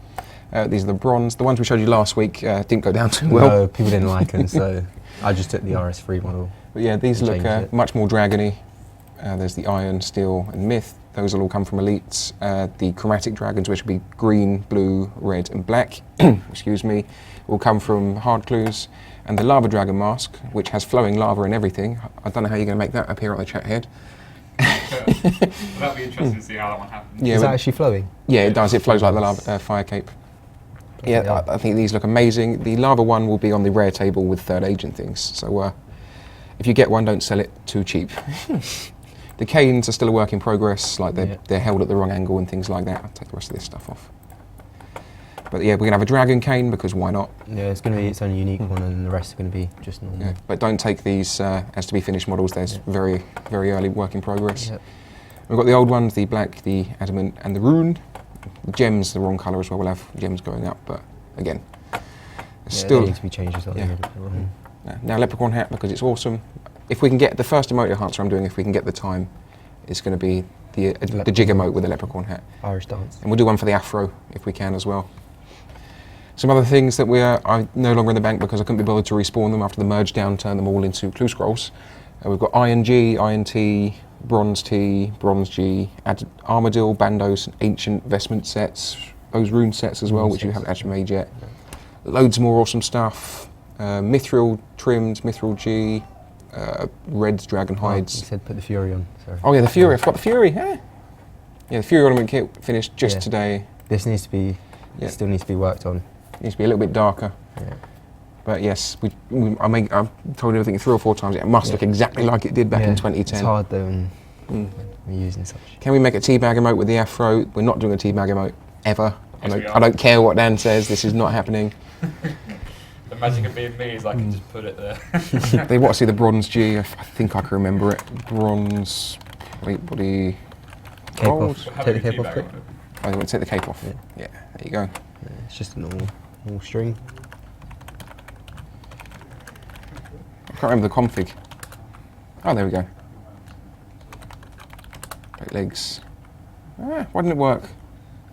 These are the bronze. The ones we showed you last week didn't go down too well.
No, people didn't like them, so I just took the RS3 model.
But yeah, these look much more dragony. There's the iron, steel, and myth. Those will all come from Elites. The chromatic dragons, which will be green, blue, red, and black, excuse me, will come from hard clues. And the lava dragon mask, which has flowing lava and everything. I don't know how you're going to make that appear on the chat head.
That'll be interesting to see how that one happens.
Yeah, is that actually flowing?
Yeah, it does. It flows like the lava, fire cape. Yeah, I think these look amazing. The lava one will be on the rare table with 3rd Age and things. So if you get one, don't sell it too cheap. The canes are still a work in progress. Like they're held at the wrong angle and things like that. I'll take the rest of this stuff off. But yeah, we're going to have a dragon cane because why not?
Yeah, it's going to be its own unique one and the rest are going to be just normal.
Yeah, but don't take these as to be finished models. There's very, very early work in progress.
Yep.
We've got the old ones, the black, the adamant and the rune. The gems, the wrong colour as well. We'll have gems going up, but again,
still they need to be changed as well.
Yeah. Now leprechaun hat because it's awesome. If we can get the first emote enhancer I'm doing, if we can get the time, it's going to be the jig emote with the leprechaun hat.
Irish dance.
And we'll do one for the afro if we can as well. Some other things that are no longer in the bank because I couldn't be bothered to respawn them after the merge down, turn them all into clue scrolls. We've got Iron G, Iron T, Bronze T, Bronze G, Armadillo, Bandos, and Ancient Vestment sets, those rune sets as well, which you haven't actually made yet. Loads more awesome stuff. Mithril trimmed, Mithril G, Red Dragon Hides.
You said put the Fury on, sorry.
Oh yeah, the Fury, I forgot the Fury, yeah. Yeah, the Fury Ornament Kit finished just today.
This needs to be, still needs to be worked on.
Needs to be a little bit darker.
Yeah.
But yes, I've told everything 3 or 4 times. It must look exactly like it did back in 2010.
It's hard though.
we're using such.
Can we make a teabag emote with the afro? We're not doing a teabag emote ever.
Yes, we are.
I don't care what Dan says. This is not happening.
The magic of being me is I can just put it there.
They want to see the bronze G. I think I can remember it. Bronze plate body.
Cape
Gold.
off.
Have
Take
a
the cape off
teabag
quick.
on it.
I want to take the cape off. Yeah, there you go.
Yeah, it's just a normal string.
I can't remember the config. Oh, there we go. Plate legs. Ah, why didn't it work?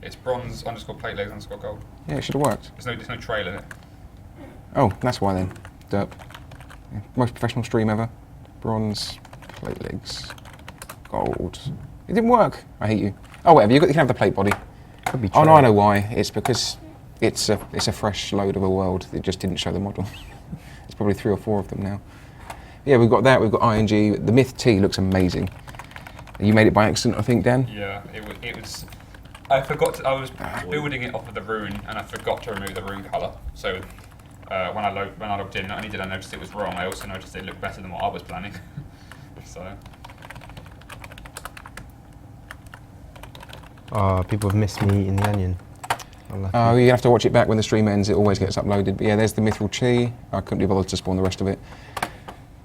It's bronze _ plate legs _ gold.
Yeah, it should have worked.
There's no trail in it.
Oh, that's why then. Derp. Yeah, most professional stream ever. Bronze, plate legs, gold. It didn't work. I hate you. Oh, whatever. You can have the plate body.
Could be
Oh no, I
trail.
know why. It's because it's a fresh load of a world. It just didn't show the model. It's probably 3 or 4 of them now. Yeah, we've got that. We've got ING. The Myth T looks amazing. You made it by accident, I think, Dan.
Yeah, it was. I forgot. I was building it off of the rune, and I forgot to remove the rune color. So when I logged in, not only did I notice it was wrong, I also noticed it looked better than what I was planning. So.
People have missed me in the onion. Unlucky.
Oh, you have to watch it back when the stream ends. It always gets uploaded. But yeah, there's the Mithril Chi. I couldn't be bothered to spawn the rest of it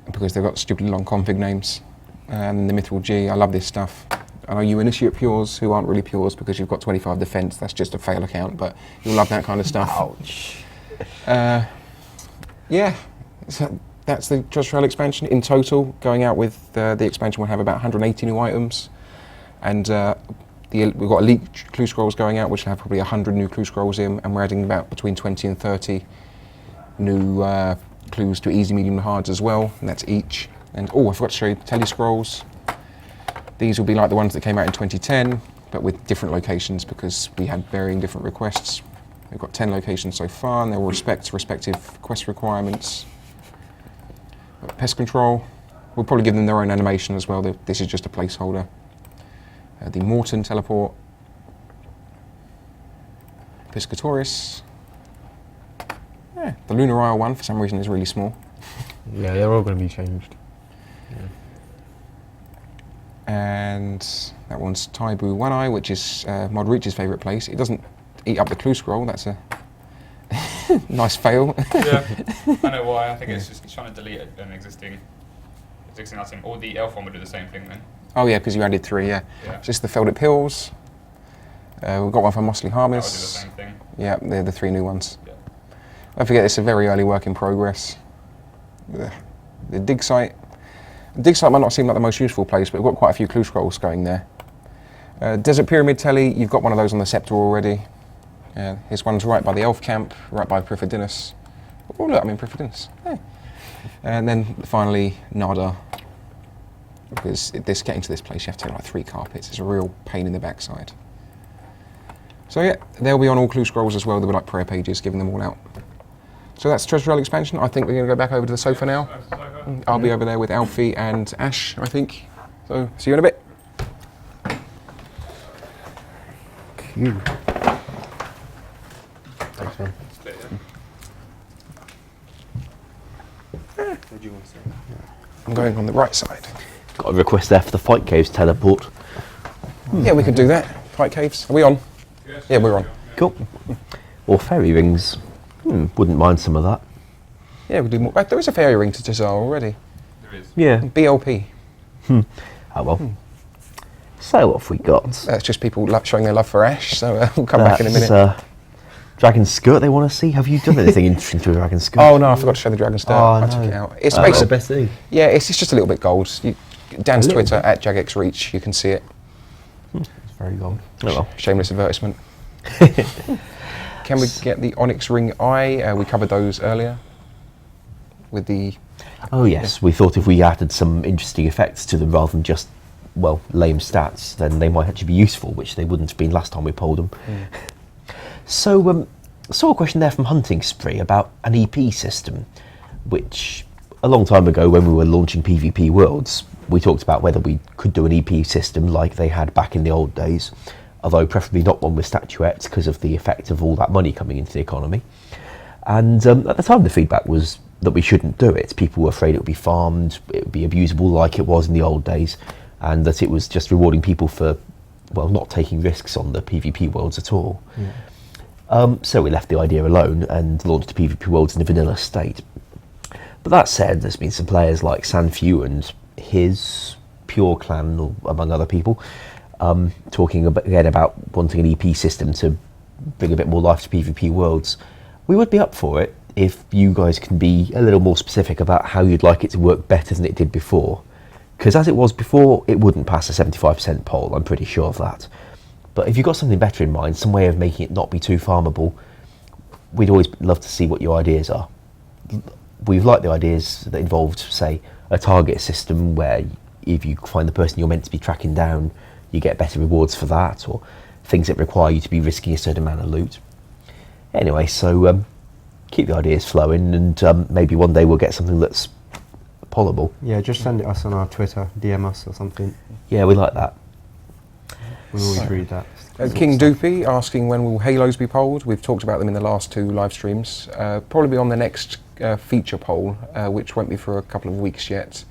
because they've got stupidly long config names. And the Mithril G. I love this stuff. I know you initiate pures who aren't really pures because you've got 25 defense. That's just a fail account, but you'll love that kind of stuff.
Ouch.
Yeah, so that's the Treasure Trail expansion. In total, going out with the expansion, we'll have about 180 new items. And we've got elite clue scrolls going out, which will have probably 100 new clue scrolls in, and we're adding about between 20 and 30 new clues to easy, medium, and hards as well, and that's each. And oh, I forgot to show you the tele scrolls. These will be like the ones that came out in 2010, but with different locations because we had varying different requests. We've got 10 locations so far, and they will respect respective quest requirements. Pest control, we'll probably give them their own animation as well. This is just a placeholder. The Morton teleport, Piscatorius. Yeah, the Lunar Isle one for some reason is really small.
Yeah, they're all going to be changed.
And that one's Taibu One Eye, which is Mod Reach's favourite place. It doesn't eat up the clue scroll. That's a nice fail.
Yeah, I know why. I think it's trying to delete an existing item. Or the elf one would do the same thing then.
Oh yeah, because you added 3. Yeah.
Yeah.
Just the Feldit Pills. We've got one for Mosley
That would do the
Harness.
same thing.
Yeah, they're the 3 new ones.
Yeah.
Don't forget, it's a very early work in progress. The dig site. The dig site might not seem like the most useful place, but we've got quite a few clue scrolls going there. Desert Pyramid Telly, you've got one of those on the Scepter already. His one's right by the Elf Camp, right by Prifidinus. Oh look, I'm in Prifidinus. Yeah. And then finally, Nada. Because getting to this place, you have to take like 3 carpets. It's a real pain in the backside. So yeah, they'll be on all clue scrolls as well. They'll be like prayer pages, giving them all out. So that's Treasure Trail expansion. I think we're going to go back over to the sofa now. I'll be over there with Alfie and Ash, I think. So see you in a bit.
Cute. Thanks, man.
What do you want to say?
I'm going on the right side.
Got a request there for the Fight Caves teleport.
Yeah, we could do that. Fight Caves. Are we on?
Yes,
Yeah, we're on.
Cool. Or fairy rings. Wouldn't mind some of that.
Yeah, we'll do more. There is a fairy ring to Tazar already.
There is.
Yeah.
BLP.
Oh well. So what have we got?
That's just people showing their love for Ash, so we'll come back in a minute.
Dragon skirt they want to see. Have you done anything interesting to a dragon skirt?
Oh no, I forgot to show the Dragon Star.
Oh,
I took
no.
it out. It's
That's
basically,
the best thing.
yeah, it's just a little bit gold. Dan's
A little
Twitter, at JagXReach, you can see it.
It's very gold. Oh well.
Shameless advertisement. Can we get the Onyx Ring Eye? We covered those earlier. With the...
Oh yes, we thought if we added some interesting effects to them rather than just, well, lame stats, then they might actually be useful, which they wouldn't have been last time we polled them. So, saw a question there from Hunting Spree about an EP system, which a long time ago when we were launching PvP Worlds, we talked about whether we could do an EP system like they had back in the old days, although preferably not one with statuettes because of the effect of all that money coming into the economy. And at the time the feedback was that we shouldn't do it. People were afraid it would be farmed, it would be abusable like it was in the old days, and that it was just rewarding people for, well, not taking risks on the PvP worlds at all. So we left the idea alone and launched the PvP worlds in a vanilla state. But that said, there's been some players like Sanfew and his Pure Clan, among other people, talking again about wanting an EP system to bring a bit more life to PvP worlds. We would be up for it if you guys can be a little more specific about how you'd like it to work better than it did before. Because as it was before, it wouldn't pass a 75% poll, I'm pretty sure of that. But if you've got something better in mind, some way of making it not be too farmable, we'd always love to see what your ideas are. We've liked the ideas that involved, say, a target system where if you find the person you're meant to be tracking down, you get better rewards for that, or things that require you to be risking a certain amount of loot. Anyway, so keep the ideas flowing, and maybe one day we'll get something that's pollable.
Yeah, just send it us on our Twitter, DM us or something.
Yeah, we like that.
We always read that.
King Doopy asking when will Halos be polled. We've talked about them in the last 2 live streams. Probably be on the next feature poll, which won't be for a couple of weeks yet.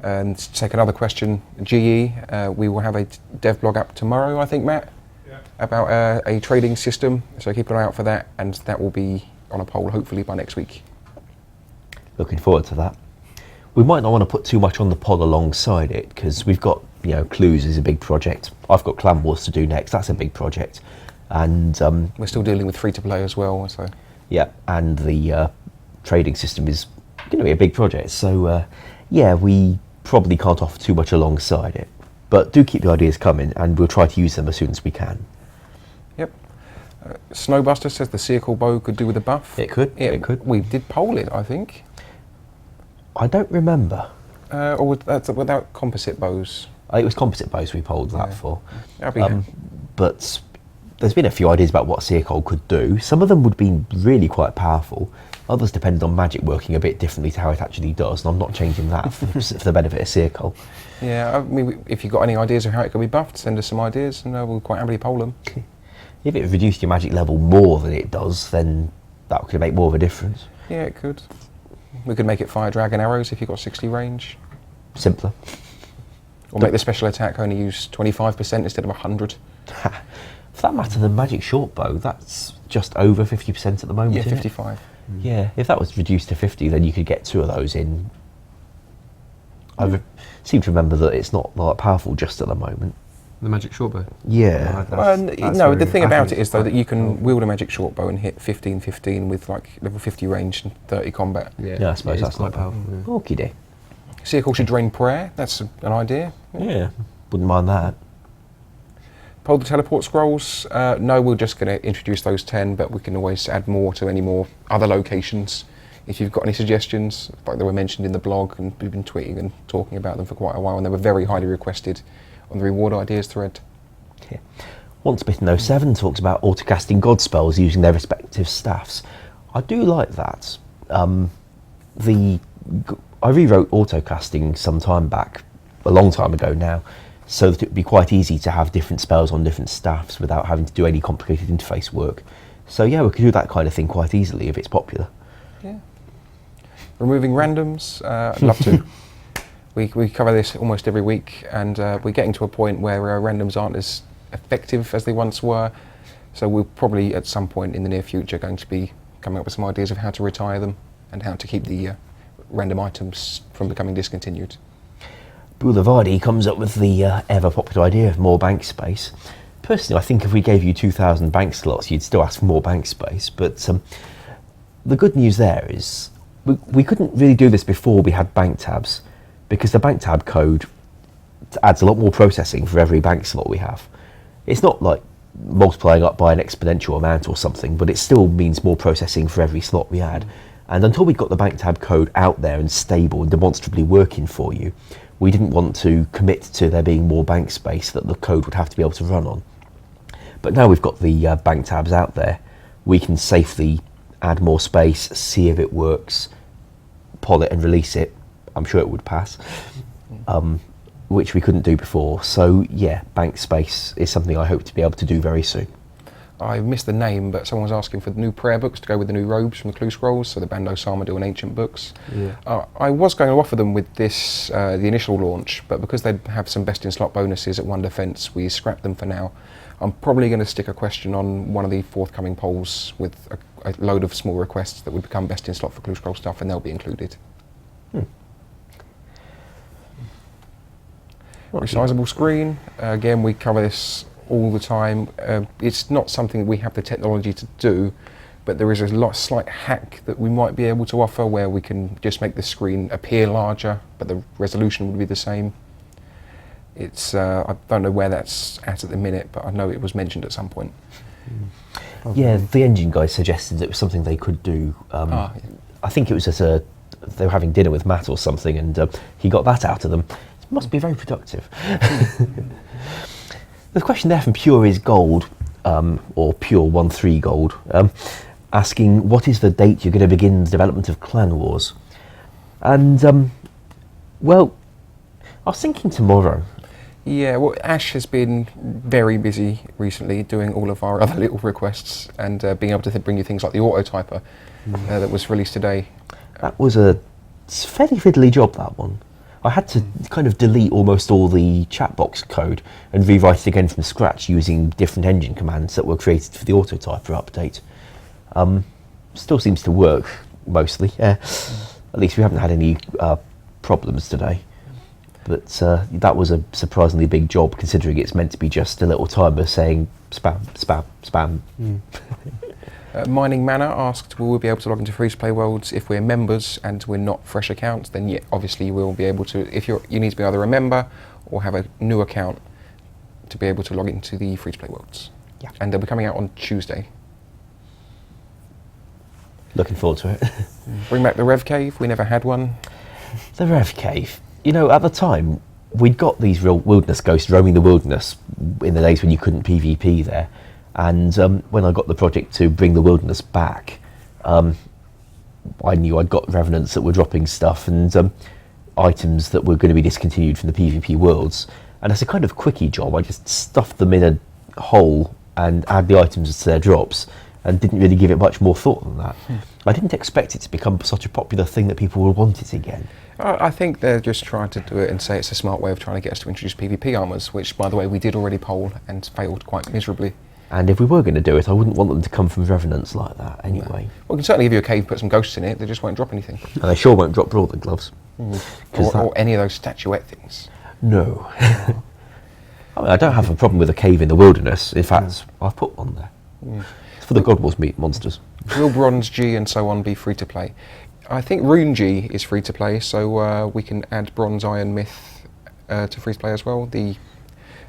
And to take another question, GE, we will have a dev blog up tomorrow, I think, Matt, about a trading system. So keep an eye out for that, and that will be on a poll hopefully by next week.
Looking forward to that. We might not want to put too much on the poll alongside it, because we've got, Clues is a big project. I've got Clan Wars to do next, that's a big project. And
we're still dealing with free-to-play as well, so.
Yeah, and the trading system is going to be a big project. So, yeah, we probably can't offer too much alongside it. But do keep the ideas coming, and we'll try to use them as soon as we can.
Yep. Snowbuster says the Circle Bow could do with a buff.
It could, it could.
We did poll it, I think.
I don't remember.
Or without composite bows.
It was composite bows we polled that for.
That'd be
but there's been a few ideas about what Searcole could do. Some of them would be really quite powerful. Others depended on magic working a bit differently to how it actually does, and I'm not changing that for the benefit of Searcole.
Yeah, I mean, if you've got any ideas of how it could be buffed, send us some ideas, and we'll quite happily poll them.
If it reduced your magic level more than it does, then that could make more of a difference.
Yeah, it could. We could make it fire dragon arrows if you've got 60 range.
Simpler.
Or make the special attack only use 25% instead of 100.
For that matter, the magic short bow, that's just over 50% at the moment.
Yeah,
isn't
55.
It? Yeah, if that was reduced to 50, then you could get 2 of those in. I seem to remember that it's not that powerful just at the moment.
The magic short bow?
Yeah.
No, the thing about it is, though, that you can wield a magic short bow and hit 15-15 with like level 50 range and 30 combat.
Yeah, I suppose that's quite powerful. Okie dokie.
Circle should drain prayer. That's an idea.
Yeah, wouldn't mind that.
Poll the teleport scrolls. No, we're just going to introduce those 10, but we can always add more to any more other locations. If you've got any suggestions, like they were mentioned in the blog, and we've been tweeting and talking about them for quite a while, and they were very highly requested on the reward ideas thread.
Yeah. Once Bitten 07 talks about autocasting god spells using their respective staffs. I do like that. I rewrote autocasting some time back, a long time ago now, so that it would be quite easy to have different spells on different staffs without having to do any complicated interface work. So yeah, we could do that kind of thing quite easily if it's popular.
Yeah. Removing randoms, I'd love to. We cover this almost every week, and we're getting to a point where randoms aren't as effective as they once were. So we're probably at some point in the near future going to be coming up with some ideas of how to retire them and how to keep the random items from becoming discontinued.
Boulevardy comes up with the ever popular idea of more bank space. Personally, I think if we gave you 2,000 bank slots, you'd still ask for more bank space. But the good news there is we couldn't really do this before we had bank tabs, because the bank tab code adds a lot more processing for every bank slot we have. It's not like multiplying up by an exponential amount or something, but it still means more processing for every slot we add. And until we got the bank tab code out there and stable and demonstrably working for you, we didn't want to commit to there being more bank space that the code would have to be able to run on. But now we've got the bank tabs out there, we can safely add more space, see if it works, poll it and release it. I'm sure it would pass, which we couldn't do before. So yeah, bank space is something I hope to be able to do very soon.
I missed the name, but someone was asking for the new prayer books to go with the new robes from the Clue Scrolls, so the Bando Samadil and Ancient books.
Yeah.
I was going to offer them with this, the initial launch, but because they'd have some best in slot bonuses at 1 defence, we scrapped them for now. I'm probably going to stick a question on one of the forthcoming polls with a load of small requests that would become best in slot for Clue Scroll stuff, and they'll be included. Resizable screen, again we cover this all the time. It's not something we have the technology to do, but there is a slight hack that we might be able to offer where we can just make the screen appear larger, but the resolution would be the same. It's I don't know where that's at the minute, but I know it was mentioned at some point.
Yeah, the engine guy suggested it was something they could do.
Yeah.
I think it was at they were having dinner with Matt or something, and he got that out of them. It must be very productive. The question there from Pure is Gold, or Pure 13 Gold, asking what is the date you're going to begin the development of Clan Wars? And, well, I was thinking tomorrow.
Yeah, well, Ash has been very busy recently doing all of our other little requests and being able to bring you things like the autotyper that was released today.
That was a fairly fiddly job, that one. I had to kind of delete almost all the chat box code and rewrite it again from scratch using different engine commands that were created for the autotyper update. Still seems to work, mostly. At least we haven't had any problems today. But that was a surprisingly big job, considering it's meant to be just a little timer saying spam, spam, spam.
Mining Manor asked, will we be able to log into free-to-play worlds if we're members and we're not fresh accounts? Then yeah, obviously you will be able to, if you need to be either a member or have a new account to be able to log into the free-to-play worlds.
Yeah.
And they'll be coming out on Tuesday.
Looking forward to it.
Bring back the Rev Cave, we never had one.
The Rev Cave. You know, at the time, we'd got these real wilderness ghosts roaming the wilderness in the days when you couldn't PvP there. And when I got the project to bring the wilderness back, I knew I'd got revenants that were dropping stuff and items that were going to be discontinued from the PvP worlds. And as a kind of quickie job, I just stuffed them in a hole and add the items to their drops and didn't really give it much more thought than that. I didn't expect it to become such a popular thing that people would want it again.
I think they're just trying to do it and say it's a smart way of trying to get us to introduce PvP armors, which, by the way, we did already poll and failed quite miserably.
And if we were going to do it, I wouldn't want them to come from revenants like that anyway.
No. Well, we can certainly give you a cave, put some ghosts in it, they just won't drop anything.
And they sure won't drop Brawler gloves.
Or any of those statuette things.
No. I mean, I don't have a problem with a cave in the wilderness. In fact, I've put one there. It's for the God Wars meat monsters.
Will Bronze G and so on be free to play? I think Rune G is free to play, so we can add Bronze Iron Myth to free to play as well. The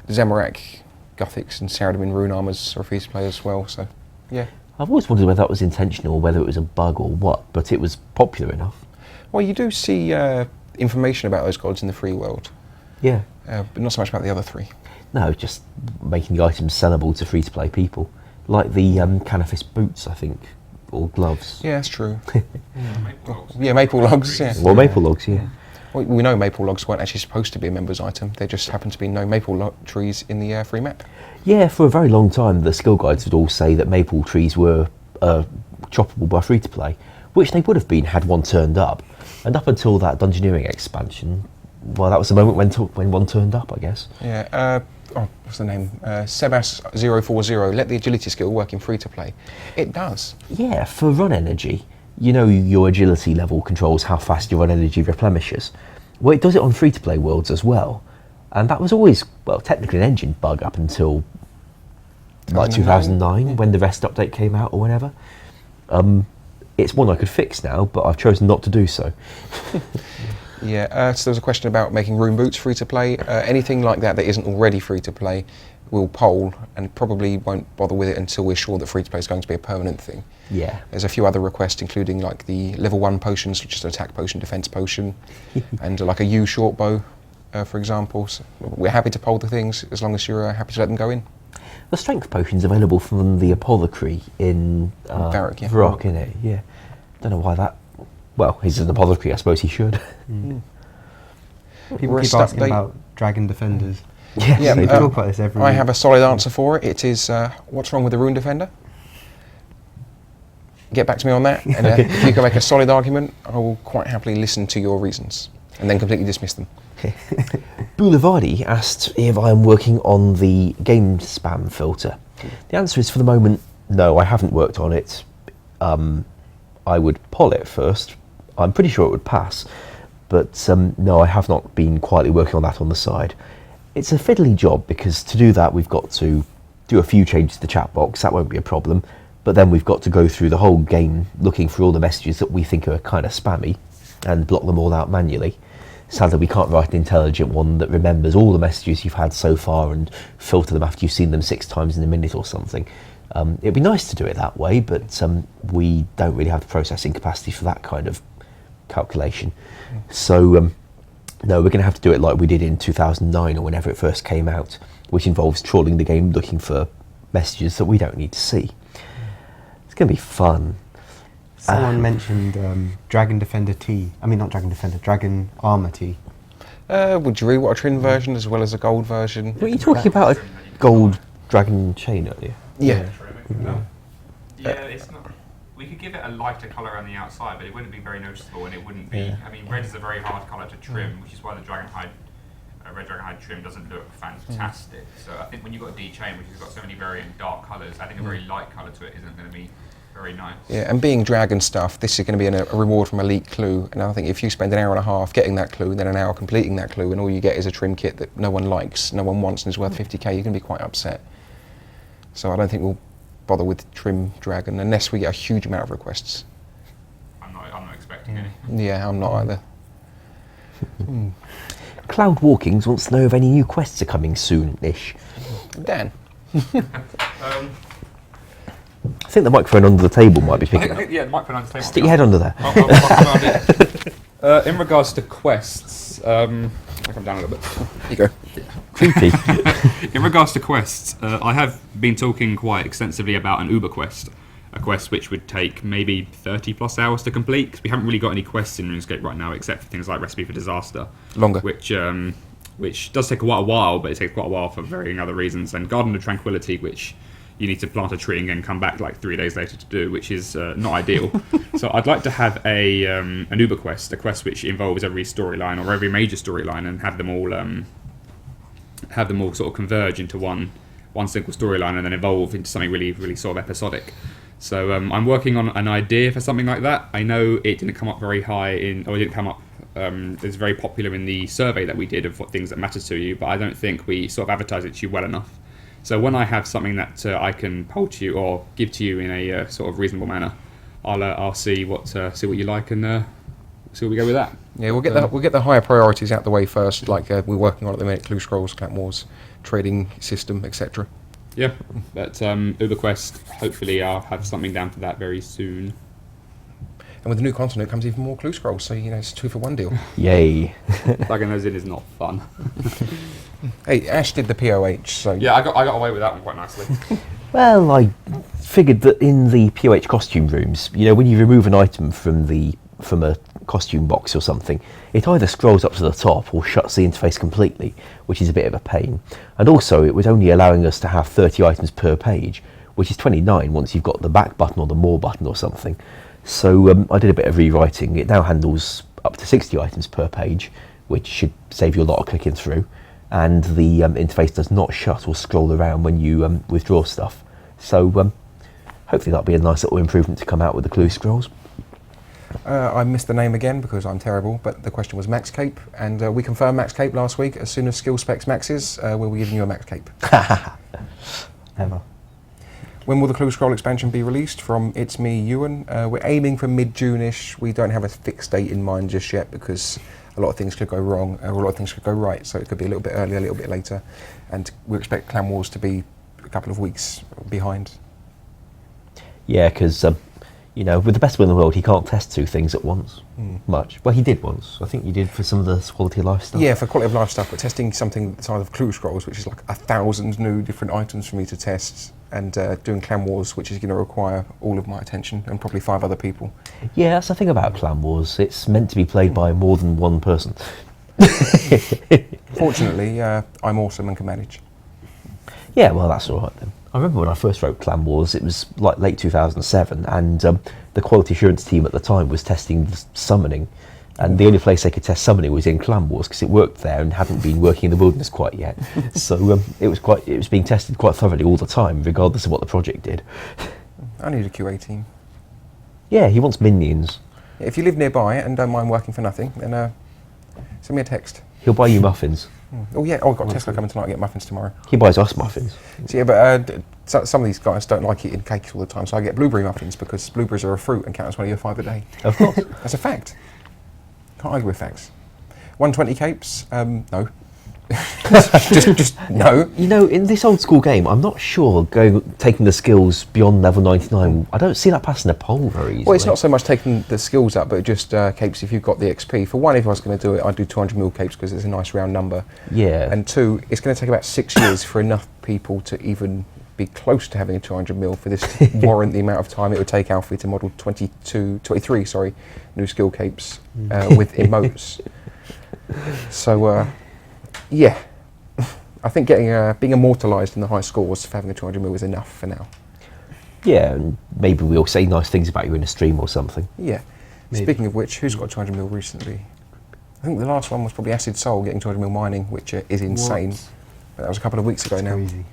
Zamorak Gothics and Saradomin rune armors are free to play as well, so yeah.
I've always wondered whether that was intentional or whether it was a bug or what, but it was popular enough.
Well, you do see information about those gods in the free world.
Yeah.
But not so much about the other three.
No, just making the items sellable to free-to-play people. Like the Canifis boots, I think, or gloves.
Yeah, that's true.
Maple logs.
Yeah, maple logs, yeah.
Well, maple logs, yeah.
Well, we know maple logs weren't actually supposed to be a members item. There just happened to be no maple trees in the free map.
Yeah, for a very long time, the skill guides would all say that maple trees were choppable by free-to-play, which they would have been had one turned up. And up until that Dungeoneering expansion, well, that was the moment when one turned up, I guess.
Yeah, what's the name? Sebas040, let the agility skill work in free-to-play. It does.
Yeah, for run energy, you know your agility level controls how fast your run energy replenishes. Well, it does it on free-to-play worlds as well. And that was always, well, technically an engine bug up until like 2009 when the REST update came out or whenever. It's one I could fix now, but I've chosen not to do so.
Yeah, so there was a question about making rune boots free to play. Anything like that that isn't already free to play, we'll poll and probably won't bother with it until we're sure that free to play is going to be a permanent thing.
Yeah.
There's a few other requests, including like the level 1 potions, just an attack potion, defense potion, and like a U short bow, for example. So we're happy to poll the things as long as you're happy to let them go in.
The strength potion's available from the apothecary in
Varrock, yeah.
Varrock, innit? Yeah. Don't know why that. Well, he's an apothecary, I suppose he should.
People keep asking about Dragon Defenders.
Yes,
Yeah,
We
they do.
talk about this every
I
week.
have a solid answer for it. It is what's wrong with the Rune Defender? Get back to me on that, and if you can make a solid argument, I will quite happily listen to your reasons and then completely dismiss them.
Boulevardi asked if I am working on the game spam filter. The answer is, for the moment, no, I haven't worked on it. I would poll it first. I'm pretty sure it would pass, but no, I have not been quietly working on that on the side. It's a fiddly job, because to do that we've got to do a few changes to the chat box. That won't be a problem, but then we've got to go through the whole game looking for all the messages that we think are kind of spammy and block them all out manually. Sadly, we can't write an intelligent one that remembers all the messages you've had so far and filter them after you've seen them 6 times in a minute or something. It'd be nice to do it that way, but we don't really have the processing capacity for that kind of calculation. So no, we're going to have to do it like we did in 2009 or whenever it first came out, which involves trawling the game looking for messages that we don't need to see. It's going to be fun.
Someone mentioned Dragon Defender T. I mean, not Dragon Defender, Dragon Armor T.
Would you want a trim version as well as a gold version?
Were you talking about a gold dragon chain earlier?
Yeah.
Yeah, it's not. We could give it a lighter colour around the outside, but it wouldn't be very noticeable, and it wouldn't be.
Yeah.
I mean, red is a very hard colour to trim, which is why the dragonhide, red dragonhide trim doesn't look fantastic. So I think when you've got a D chain, which has got so many varying dark colours, adding a very light colour to it isn't going to be very nice.
Yeah, and being dragon stuff, this is going to be a reward from Elite Clue, and I think if you spend an hour and a half getting that clue, and then an hour completing that clue, and all you get is a trim kit that no one likes, no one wants, and is worth 50k, you're going to be quite upset. So I don't think we'll bother with trim dragon unless we get a huge amount of requests.
I'm not expecting any.
Yeah, I'm not either.
Cloud Walkings wants to know if any new quests are coming soon-ish.
Dan.
I think the microphone under the table might be picking up.
Yeah, the microphone on the table.
Stick your head under there.
In regards to quests, I'll come down a little bit.
Here you go.
Creepy.
In regards to quests, I have been talking quite extensively about an Uber quest, a quest which would take maybe 30 plus hours to complete, because we haven't really got any quests in RuneScape right now except for things like Recipe for Disaster.
Longer.
Which does take quite a while, but it takes quite a while for varying other reasons, and Garden of Tranquility, which you need to plant a tree and then come back like 3 days later to do, which is not ideal. So I'd like to have an Uber quest, a quest which involves every storyline or every major storyline, and have them all sort of converge into one single storyline and then evolve into something really, really sort of episodic. So I'm working on an idea for something like that. I know it didn't come up very high it didn't come up. It's very popular in the survey that we did of what things that matter to you, but I don't think we sort of advertise it to you well enough. So when I have something that I can poll to you or give to you in a sort of reasonable manner, I'll see what you like and see where we go with that.
Yeah, we'll get the higher priorities out the way first, like we're working on at the minute: Clue Scrolls, Clan Wars, trading system, etc.
Yeah, but Uber Quest, hopefully I'll have something down for that very soon.
And with the new continent comes even more Clue Scrolls, so it's a 2-for-1 deal.
Yay.
Plugging those in is not fun.
Hey, Ash did the POH, so
Yeah, I got away with that one quite nicely.
Well, I figured that in the POH costume rooms, when you remove an item from a costume box or something, it either scrolls up to the top or shuts the interface completely, which is a bit of a pain. And also, it was only allowing us to have 30 items per page, which is 29 once you've got the back button or the more button or something. So I did a bit of rewriting. It now handles up to 60 items per page, which should save you a lot of clicking through. And the interface does not shut or scroll around when you withdraw stuff. So hopefully that'll be a nice little improvement to come out with the Clue Scrolls.
I missed the name again because I'm terrible, but the question was Max Cape, and we confirmed Max Cape last week. As soon as skill specs maxes, we'll be giving you a Max Cape.
Ever.
When will the Clue Scroll expansion be released? From It's Me, Ewan. We're aiming for mid-June-ish. We don't have a fixed date in mind just yet because a lot of things could go wrong, or a lot of things could go right, so it could be a little bit earlier, a little bit later. And we expect Clan Wars to be a couple of weeks behind.
Yeah, because, with the best will in the world, he can't test 2 things at once. Much. Well, he did once. I think you did for some of the quality of life stuff.
Yeah, for quality of life stuff, but testing something the size of Clue Scrolls, which is like 1,000 new different items for me to test, and doing Clan Wars, which is going to require all of my attention, and probably 5 other people.
Yeah, that's the thing about Clan Wars. It's meant to be played by more than one person.
Fortunately, I'm awesome and can manage.
Yeah, well, that's all right then. I remember when I first wrote Clan Wars, it was like late 2007, and the quality assurance team at the time was testing summoning, and the only place they could test summoning was in Clan Wars because it worked there and hadn't been working in the wilderness quite yet. So it was being tested quite thoroughly all the time, regardless of what the project did.
I need a QA team.
Yeah, he wants minions.
If you live nearby and don't mind working for nothing, then send me a text.
He'll buy you muffins.
Oh yeah, I've got Tesla coming tonight. I get muffins tomorrow.
He buys us muffins.
So, yeah, but some of these guys don't like eating cakes all the time, so I get blueberry muffins because blueberries are a fruit and count as one of your 5 a day.
Of course.
That's a fact. Can't argue with facts. 120 capes? No. just no.
You know, in this old school game, I'm not sure taking the skills beyond level 99. I don't see that passing a poll very easily.
Well, it's not so much taking the skills up, but just capes if you've got the XP. For one, if I was going to do it, I'd do 200 mil capes because it's a nice round number.
Yeah.
And two, it's going to take about 6 years for enough people to even be close to having a 200 mil for this to warrant the amount of time it would take Alfie to model 23 new skill capes with emotes. So, yeah, I think being immortalised in the high scores for having a 200 mil is enough for now.
Yeah, and maybe we'll say nice things about you in a stream or something.
Yeah.
Maybe.
Speaking of which, who's got 200 mil recently? I think the last one was probably Acid Soul getting 200 mil mining, which is insane.
What?
But that was a couple of weeks ago now.
Crazy.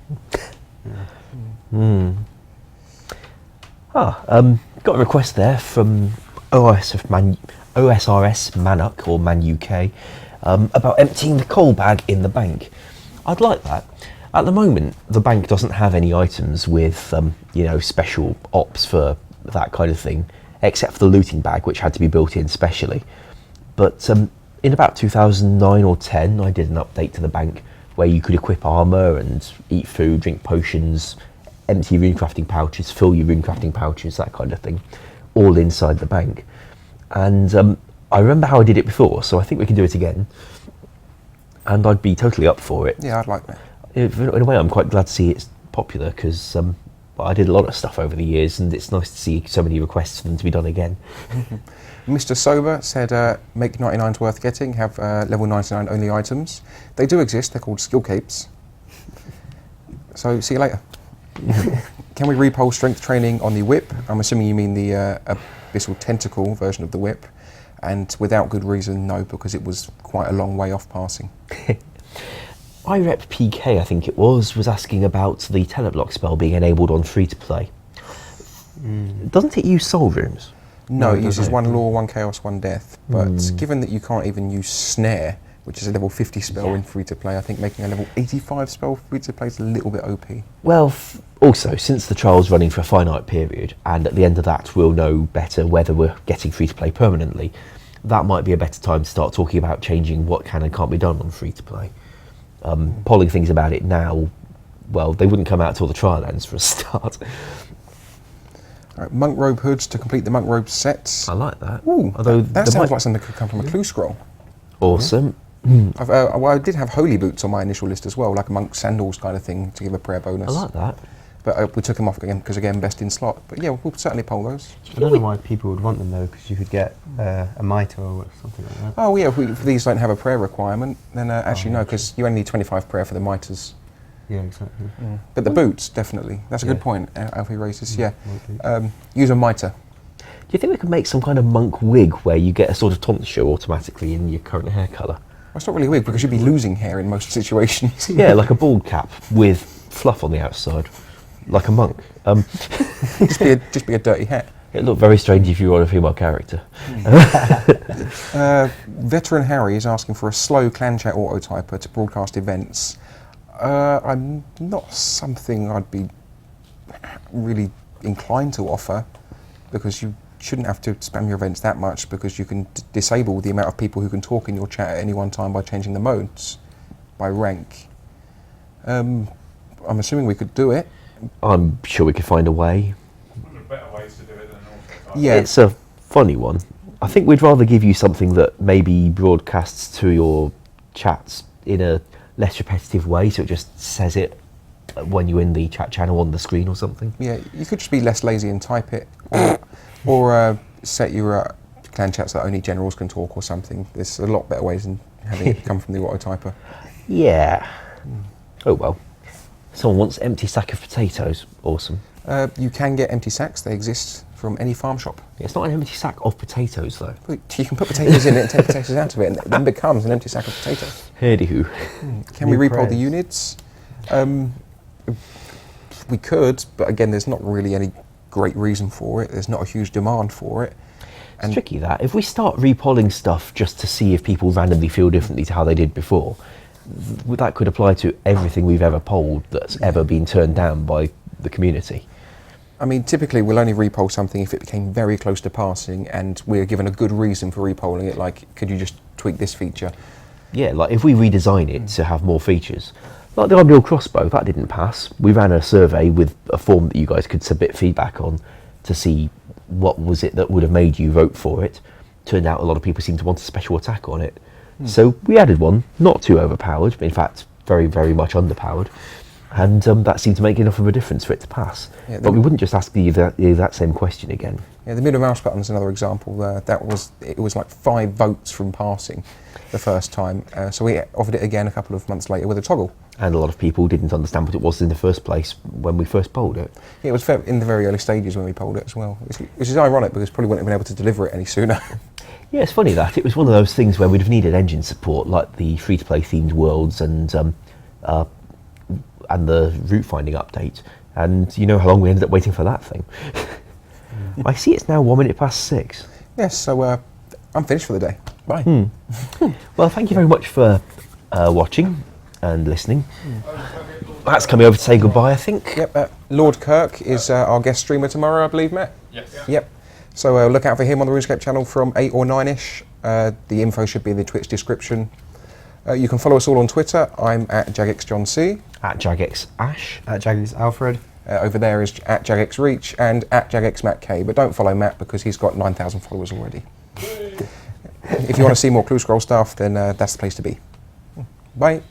Got a request there from OSRS Manuk or Man UK about emptying the coal bag in the bank. I'd like that. At the moment, the bank doesn't have any items with special ops for that kind of thing, except for the looting bag, which had to be built in specially. But in about 2009 or 10, I did an update to the bank where you could equip armour and eat food, drink potions, empty runecrafting pouches, fill your runecrafting pouches, that kind of thing, all inside the bank. And I remember how I did it before, so I think we can do it again. And I'd be totally up for it.
Yeah, I'd like that.
In a way, I'm quite glad to see it's popular because I did a lot of stuff over the years, and it's nice to see so many requests for them to be done again.
Mr. Sober said, make 99's worth getting, have level 99 only items. They do exist, they're called skill capes. So, see you later. Can we repole strength training on the whip? I'm assuming you mean the abyssal tentacle version of the whip. And without good reason, no, because it was quite a long way off passing.
IREP PK, I think it was asking about the teleblock spell being enabled on free-to-play. Doesn't it use soul rooms?
No, it uses 1 law, 1 chaos, 1 death. But given that you can't even use snare, which is a level 50 spell in free-to-play, I think making a level 85 spell free-to-play is a little bit OP.
Well, also, since the trial's running for a finite period, and at the end of that we'll know better whether we're getting free-to-play permanently, that might be a better time to start talking about changing what can and can't be done on free-to-play. Polling things about it now, well, they wouldn't come out till the trial ends for a start.
All right, monk robe hoods to complete the monk robe sets.
I like that.
Ooh,
Although
that sounds like something that could come from a clue scroll.
Awesome.
I did have holy boots on my initial list as well, like a monk sandals kind of thing to give a prayer bonus.
I like that.
But we took them off again because, again, best in slot. But yeah, we'll certainly poll those.
I don't know why people would want them though, because you could get a mitre or something like that.
Oh yeah, if these don't have a prayer requirement, then actually no, because you only need 25 prayer for the mitres.
Yeah, exactly.
But the boots, definitely. That's a good point, Alfie raises. Yeah, use a mitre.
Do you think we could make some kind of monk wig where you get a sort of tonsure automatically in your current hair colour?
Well, it's not really a wig because you'd be losing hair in most situations.
Yeah, like a bald cap with fluff on the outside, like a monk.
just be a dirty hat.
It looked very strange if you were a female character.
Veteran Harry is asking for a slow clan chat autotyper to broadcast events. I'm not something I'd be really inclined to offer, because you shouldn't have to spam your events that much, because you can disable the amount of people who can talk in your chat at any one time by changing the modes by rank. I'm assuming we could do it.
I'm sure we could find a way.
There are better ways to do it than an auto.
Yeah.
It's a funny one. I think we'd rather give you something that maybe broadcasts to your chats in a less repetitive way, so it just says it when you're in the chat channel on the screen or something.
Yeah, you could just be less lazy and type it, or set your clan chats that only generals can talk or something. There's a lot better ways than having it come from the autotyper.
Yeah. Oh well. Someone wants empty sack of potatoes. Awesome.
You can get empty sacks. They exist from any farm shop.
It's not an empty sack of potatoes though.
But you can put potatoes in it and take potatoes out of it, and it then becomes an empty sack of potatoes.
Herdy-hoo.
Can we
New
repoll the
praise.
units? We could, but again, there's not really any great reason for it. There's not a huge demand for it.
It's tricky that. If we start repolling stuff just to see if people randomly feel differently to how they did before, that could apply to everything we've ever polled that's ever been turned down by the community.
I mean, typically we'll only repoll something if it became very close to passing and we're given a good reason for repolling it, like, could you just tweak this feature?
Yeah, like if we redesign it to have more features, like the Ideal Crossbow, that didn't pass. We ran a survey with a form that you guys could submit feedback on to see what was it that would have made you vote for it. Turned out a lot of people seemed to want a special attack on it. So we added one, not too overpowered, but in fact very, very much underpowered. And that seemed to make enough of a difference for it to pass.
Yeah,
but we wouldn't just ask the exact same question again.
Yeah, the middle mouse button is another example. It was like 5 votes from passing the first time. So we offered it again a couple of months later with a toggle.
And a lot of people didn't understand what it was in the first place when we first polled it.
Yeah, it was in the very early stages when we polled it as well, which is ironic because probably wouldn't have been able to deliver it any sooner.
Yeah, it's funny that. It was one of those things where we'd have needed engine support, like the free-to-play themed worlds and the route finding update. And you know how long we ended up waiting for that thing. I see it's now 6:01.
Yes, so I'm finished for the day. Bye.
Well, thank you very much for watching and listening. That's coming over to say goodbye, I think.
Yep, Lord Kirk is our guest streamer tomorrow, I believe, Matt?
Yes.
Yep. So look out for him on the RuneScape channel from 8 or 9ish. The info should be in the Twitch description. You can follow us all on Twitter. I'm at JagXJohnC.
At JagXAsh.
At Jaggers Alfred.
Over there is at JagXReach and at JagXMattK. But don't follow Matt because he's got 9,000 followers already. If you want to see more Clue Scroll stuff, then that's the place to be. Bye.